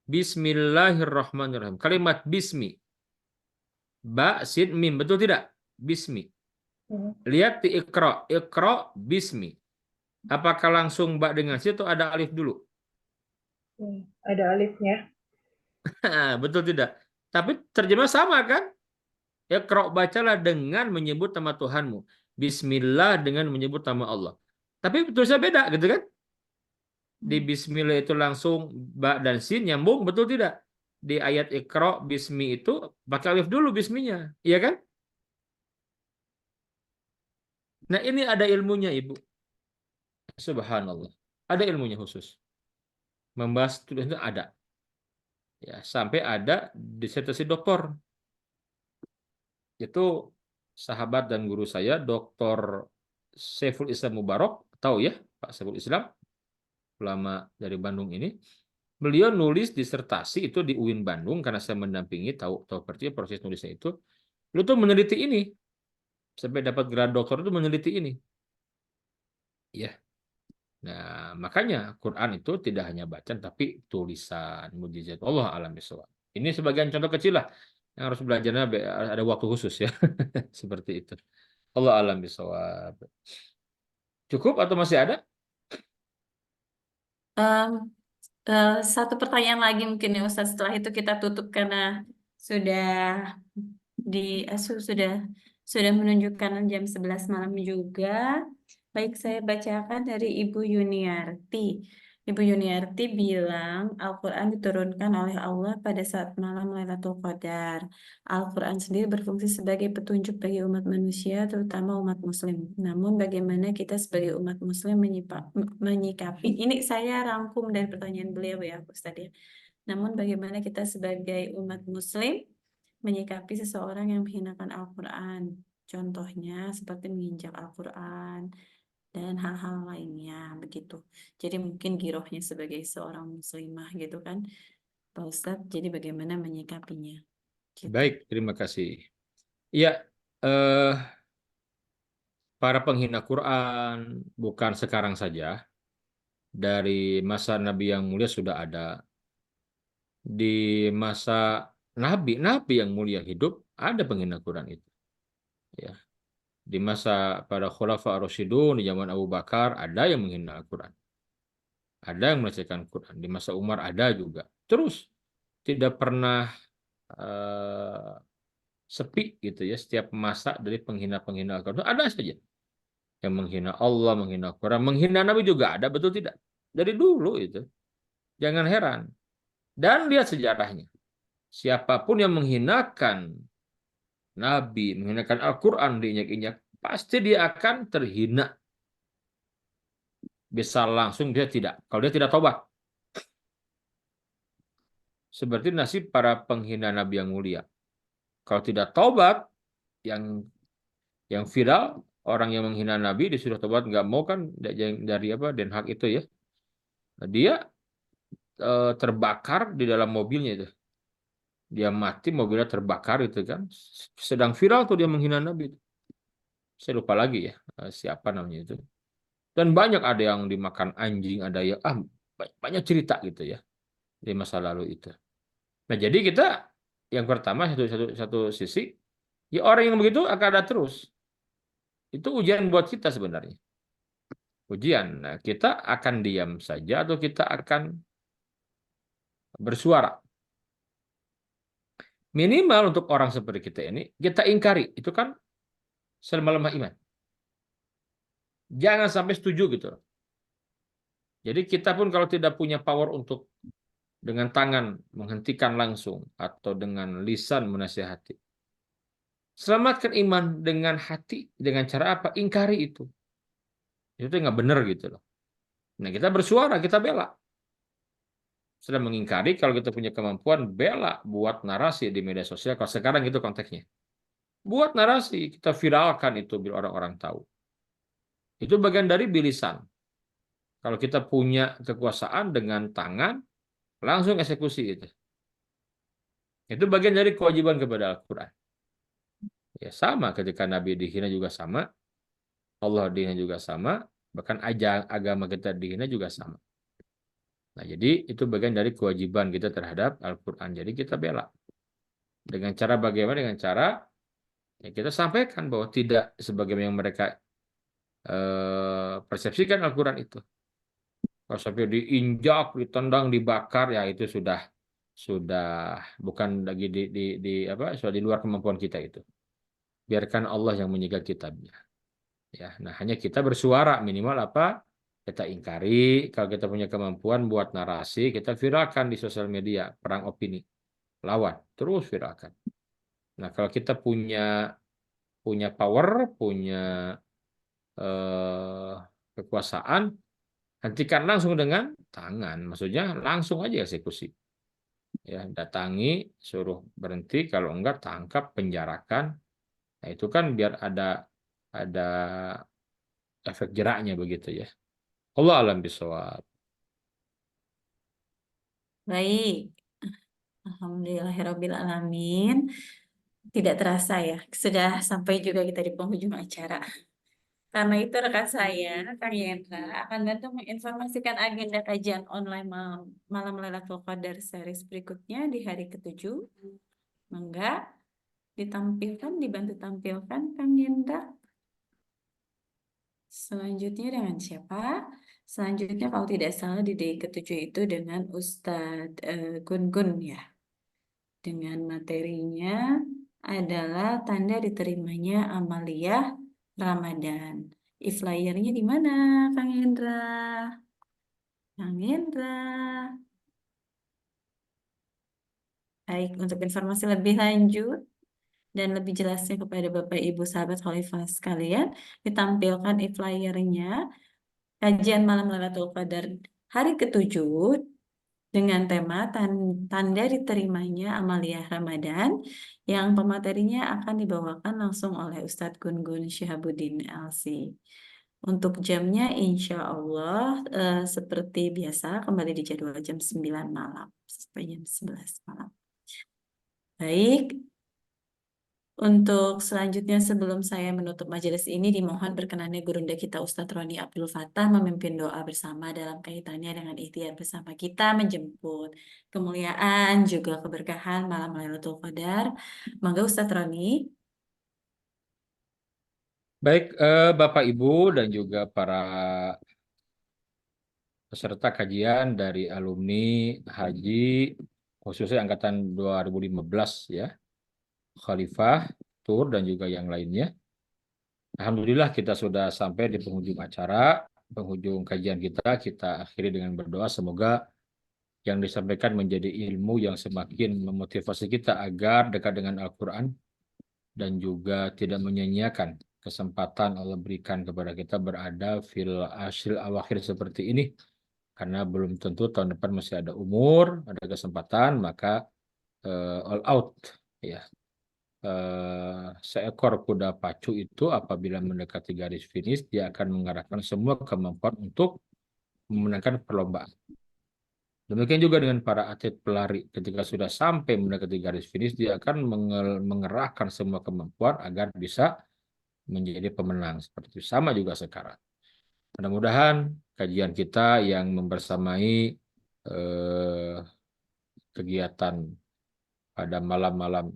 Bismillahirrahmanirrahim. Kalimat bismi. Ba, sin, mim. Betul tidak? Bismi. Lihat di ikra. Ikra bismi. Apakah langsung ba dengan sin atau ada alif dulu? Ada alifnya. Betul tidak? Tapi terjemah sama kan? Ikra bacalah dengan menyebut nama Tuhanmu. Bismillah dengan menyebut nama Allah. Tapi tulisnya beda gitu kan? Di Bismillah itu langsung ba dan sin nyambung, betul tidak? Di ayat Iqra bismi itu pakai alif dulu bisminya, iya kan? Nah, ini ada ilmunya, Ibu. Subhanallah. Ada ilmunya khusus. Membahas tulis itu ada. Ya, sampai ada disertasi doktor. Itu sahabat dan guru saya, Dr. Saiful Islam Mubarak, tahu ya, Pak Saiful Islam, ulama dari Bandung ini. Beliau nulis disertasi itu di UIN Bandung karena saya mendampingi, tahu seperti proses nulisnya itu. Beliau tuh meneliti ini sampai dapat gelar doktor itu meneliti ini. Ya. Nah, makanya Quran itu tidak hanya bacaan tapi tulisan, mukjizat. Allah alam bisawab. Ini sebagian contoh kecil lah yang harus belajarnya ada waktu khusus ya. Seperti itu. Allah alam bisawab. Cukup atau masih ada? Em, Satu pertanyaan lagi mungkin ya Ustaz. Setelah itu kita tutup karena sudah sudah menunjukkan jam 11 malam juga. Baik, saya bacakan dari Ibu Yuniarti. Ibu Yuniarti bilang Al-Quran diturunkan oleh Allah pada saat malam Lailatul Qadar. Al-Quran sendiri berfungsi sebagai petunjuk bagi umat manusia, terutama umat muslim. Namun bagaimana kita sebagai umat muslim menyikapi, ini saya rangkum dari pertanyaan beliau ya Ustaz ya. Namun bagaimana kita sebagai umat muslim menyikapi seseorang yang menghinakan Al-Quran. Contohnya seperti menginjak Al-Quran dan hal-hal lainnya begitu. Jadi mungkin girohnya sebagai seorang muslimah gitu kan, Pak Ustadz. Jadi bagaimana menyikapinya? Gitu. Baik, terima kasih. Ya, para penghina Quran bukan sekarang saja. Dari masa Nabi yang mulia sudah ada. Di masa Nabi yang mulia hidup, ada penghina Quran itu. Ya. Di masa para Khulafa Ar-Rasyidun, di zaman Abu Bakar, ada yang menghina Al-Quran. Ada yang melecehkan Quran. Di masa Umar ada juga. Terus, tidak pernah sepi gitu ya. Setiap masa dari penghina-penghina Al-Quran ada saja. Yang menghina Allah, menghina Quran, menghina Nabi juga ada, betul tidak? Dari dulu itu. Jangan heran. Dan lihat sejarahnya. Siapapun yang menghinakan Nabi, menghinakan Al-Quran, diinjak-injak, pasti dia akan terhina. Bisa langsung dia tidak. Kalau dia tidak tobat. Seperti nasib para penghina Nabi yang mulia. Kalau tidak tobat, yang viral, orang yang menghina Nabi disuruh tobat, nggak mau kan dari apa Den Haag itu ya. Dia terbakar di dalam mobilnya itu. Dia mati, mobilnya terbakar itu kan. Sedang viral tuh dia menghina Nabi. Saya lupa lagi ya siapa namanya itu. Dan banyak ada yang dimakan anjing, ada yang banyak cerita gitu ya di masa lalu itu. Nah, jadi kita yang pertama satu sisi ya orang yang begitu akan ada terus. Itu ujian buat kita sebenarnya. Ujian. Nah, kita akan diam saja atau kita akan bersuara. Minimal untuk orang seperti kita ini, kita ingkari. Itu kan selemah-lemah iman. Jangan sampai setuju gitu. Jadi kita pun kalau tidak punya power untuk dengan tangan menghentikan langsung atau dengan lisan menasihati. Selamatkan iman dengan hati, dengan cara apa? Ingkari itu. Itu nggak benar gitu loh. Nah, kita bersuara, kita bela. Sudah mengingkari, kalau kita punya kemampuan, bela buat narasi di media sosial. Kalau sekarang itu konteksnya. Buat narasi, kita viralkan itu biar orang-orang tahu. Itu bagian dari bilisan. Kalau kita punya kekuasaan dengan tangan, langsung eksekusi itu. Itu bagian dari kewajiban kepada Al-Quran. Ya sama, ketika Nabi dihina juga sama, Allah dihina juga sama, bahkan agama kita dihina juga sama. Nah, jadi itu bagian dari kewajiban kita terhadap Al-Quran. Jadi kita bela. Dengan cara bagaimana? Dengan cara ya kita sampaikan bahwa tidak sebagaimana yang mereka persepsikan Al-Quran itu. Kalau sampai diinjak, ditendang, dibakar, ya itu sudah bukan lagi sudah di luar kemampuan kita itu. Biarkan Allah yang menjaga kitabnya. Ya, nah hanya kita bersuara minimal apa? Kita ingkari, kalau kita punya kemampuan buat narasi, kita viralkan di sosial media, perang opini. Lawan, terus viralkan. Nah, kalau kita punya power, punya kekuasaan, hentikan langsung dengan tangan. Maksudnya langsung aja eksekusi. Ya, datangi, suruh berhenti, kalau enggak tangkap, penjarakan, Nah, itu kan biar ada efek jeraknya begitu ya. Allah alam bisawab. Baik, alhamdulillahirabbil alamin. Tidak terasa ya, sudah sampai juga kita di penghujung acara. Karena itu rekan saya, Kang Yendra, akan bantu menginformasikan agenda kajian online malam Lailatul Qadar series berikutnya di hari ke-7. Mangga ditampilkan, dibantu tampilkan Kang Yendra. Selanjutnya dengan siapa? Selanjutnya kalau tidak salah di day ke-7 itu dengan Ustadz Gun ya. Dengan materinya adalah tanda diterimanya amaliyah Ramadan. E-flyernya di mana, Kang Hendra? Kang Hendra. Baik, untuk informasi lebih lanjut dan lebih jelasnya kepada Bapak Ibu sahabat Khalifah sekalian, ditampilkan e-flyernya kajian malam Lailatul Qadar hari ke-7 dengan tema tanda diterimanya amaliyah Ramadan yang pematerinya akan dibawakan langsung oleh Ustadz Gun Syihabuddin LC. Untuk jamnya insya Allah seperti biasa kembali di jadwal jam 9 malam sampai jam 11 malam. Baik, untuk selanjutnya sebelum saya menutup majelis ini dimohon berkenannya Gurunda kita Ustadz Roni Abdul Fattah memimpin doa bersama dalam kaitannya dengan ikhtiar bersama kita menjemput kemuliaan juga keberkahan malam Lailatul Qadar. Monggo Ustadz Roni. Baik, Bapak Ibu dan juga para peserta kajian dari alumni haji khususnya angkatan 2015 ya, Khalifah, Tur dan juga yang lainnya. Alhamdulillah kita sudah sampai di penghujung acara, penghujung kajian kita akhiri dengan berdoa semoga yang disampaikan menjadi ilmu yang semakin memotivasi kita agar dekat dengan Al-Quran dan juga tidak menyia-nyiakan kesempatan Allah berikan kepada kita berada fil asyil awakhir seperti ini. Karena belum tentu tahun depan masih ada umur, ada kesempatan, maka all out ya. Seekor kuda pacu itu apabila mendekati garis finish dia akan mengarahkan semua kemampuan untuk memenangkan perlombaan. Demikian juga dengan para atlet pelari ketika sudah sampai mendekati garis finish dia akan mengerahkan semua kemampuan agar bisa menjadi pemenang. Seperti itu sama juga sekarang. Mudah-mudahan kajian kita yang membersamai kegiatan pada malam-malam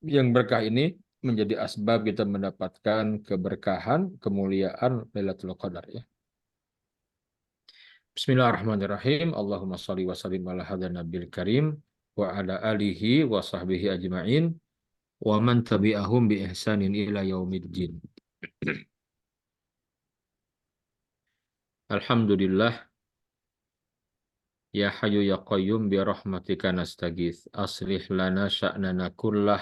yang berkah ini menjadi asbab kita mendapatkan keberkahan, kemuliaan Lailatul Qadar ya. Bismillahirrahmanirrahim. Allahumma shalli wa sallim ala hadzal nabiyil karim wa ala alihi wa sahbihi ajma'in wa man tabi'ahum bi ihsanin ila yaumiddin. Alhamdulillah. Ya Hayyu ya Qayyum bi rahmatika nastaghits. Aslih lana sya'nana kullah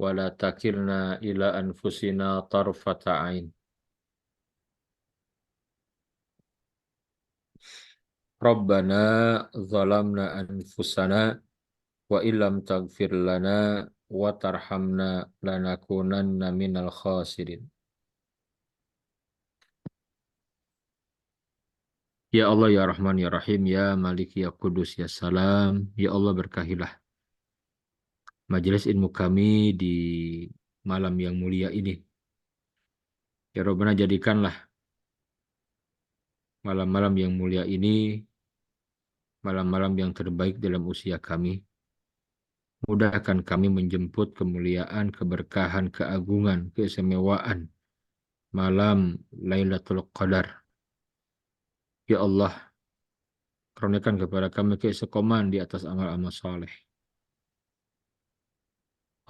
wa la takilna ila anfusina tarfata ain. Rabbana zalamna anfusana wa illam taghfir lana wa tarhamna lanakunanna minal khasirin. Ya Allah ya Rahman ya Rahim ya Malik ya Kudus ya Salam, ya Allah berkahilah majelis ilmu kami di malam yang mulia ini. Ya Rabbana jadikanlah malam-malam yang mulia ini malam-malam yang terbaik dalam usia kami. Mudahkan kami menjemput kemuliaan, keberkahan, keagungan, keistimewaan malam Lailatul Qadar. Ya Allah, karuniakan kepada kami keistiqomahan di atas amal-amal saleh.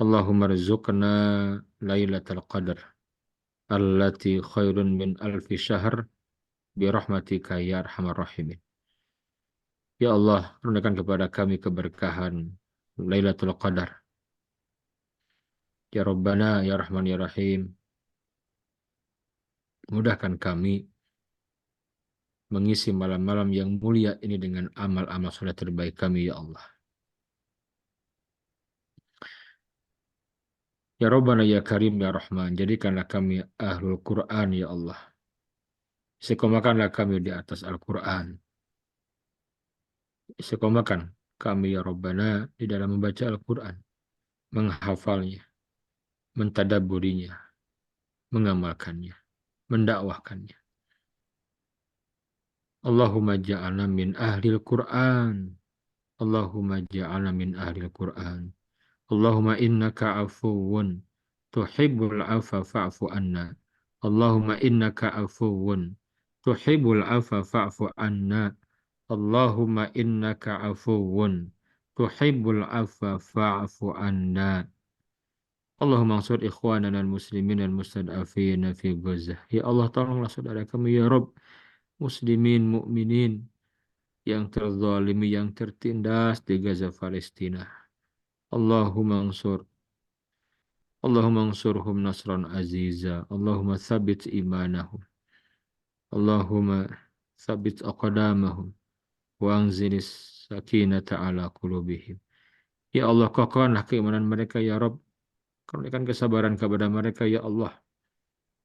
Allahumma rizukna Lailatul Qadar allati khairun min alfi syahr birahmatika ya arhamar rahimin. Ya Allah, karuniakan kepada kami keberkahan Lailatul Qadar. Ya Rabbana, ya Rahman, ya Rahim. Mudahkan kami mengisi malam-malam yang mulia ini dengan amal-amal soleh terbaik kami, ya Allah. Ya Rabbana ya Karim ya Rahman, jadikanlah kami ahlul Quran ya Allah. Istiqomahkanlah kami di atas Al-Quran. Istiqomahkan kami ya Rabbana di dalam membaca Al-Quran, menghafalnya, mentadabburinya, mengamalkannya, mendakwahkannya. Allahumma ja'alna min ahlil Quran. Allahumma ja'alna min ahlil Quran. Allahumma innaka afuwun tuhibbul afa fa'fu anna. Allahumma innaka afuwun tuhibbul afa fa'fu anna. Allahumma innaka afuwun tuhibbul afa fa'fu anna. Allahumma ansur ikhwanana al-muslimin al-mustad'afina fi Gaza. Ya Allah, tolonglah saudara kami ya Rabb, muslimin, mukminin yang terzalimi, yang tertindas di Gaza, Palestina. Allahumma ansurhum nasran aziza. Allahumma thabbit imanahum. Allahumma thabbit aqdamahum wa anzilis sakinata ala qulubihim. Ya Allah, kokohkanlah keimanan mereka ya Rabb. Karuniakan kesabaran kepada mereka ya Allah.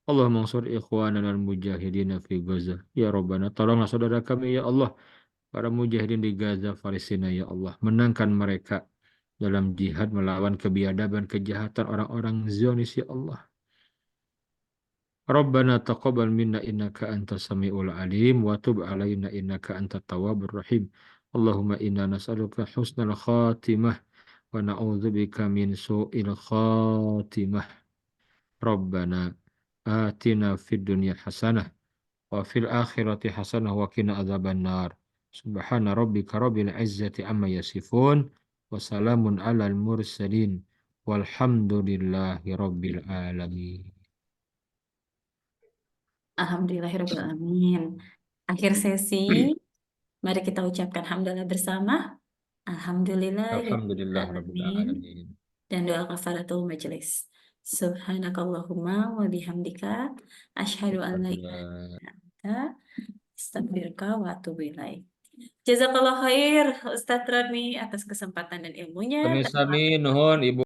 Allahumma ansur ikhwanana al-mujahidina fi Gaza. Ya Rabbana, tolonglah saudara kami ya Allah, para mujahidin di Gaza, Palestina ya Allah. Menangkan mereka dalam jihad melawan kebiadaban, kejahatan orang-orang Zionis ya Allah. Rabbana taqabbal minna innaka antas samiul alim wa tub alaina innaka antat tawwabur rahim. Allahumma inna nas'aluka husnal khatimah wa na'udzubika min su'il khatimah. Rabbana atina fid dunya hasanah wa fil akhirati hasanah wa qina adzabannar. Subhana rabbika rabbil izzati amma yasifun wa salamun alal mursalin walhamdulillahi rabbil alamin. Alhamdulillahirrahmanirrahim. Akhir sesi, mari kita ucapkan hamdalah bersama. Alhamdulillah rabbil Alhamdulillahirrahmanirrahim. alamin. Dan doa kafaratul majelis. Subhanakallahumma wa bihamdika asyhadu an la ilaha illa anta astaghfiruka wa atubu ilaik. Jazakallah khair Ustadz Rani atas kesempatan dan ilmunya. Sami-sami nuhun Ibu.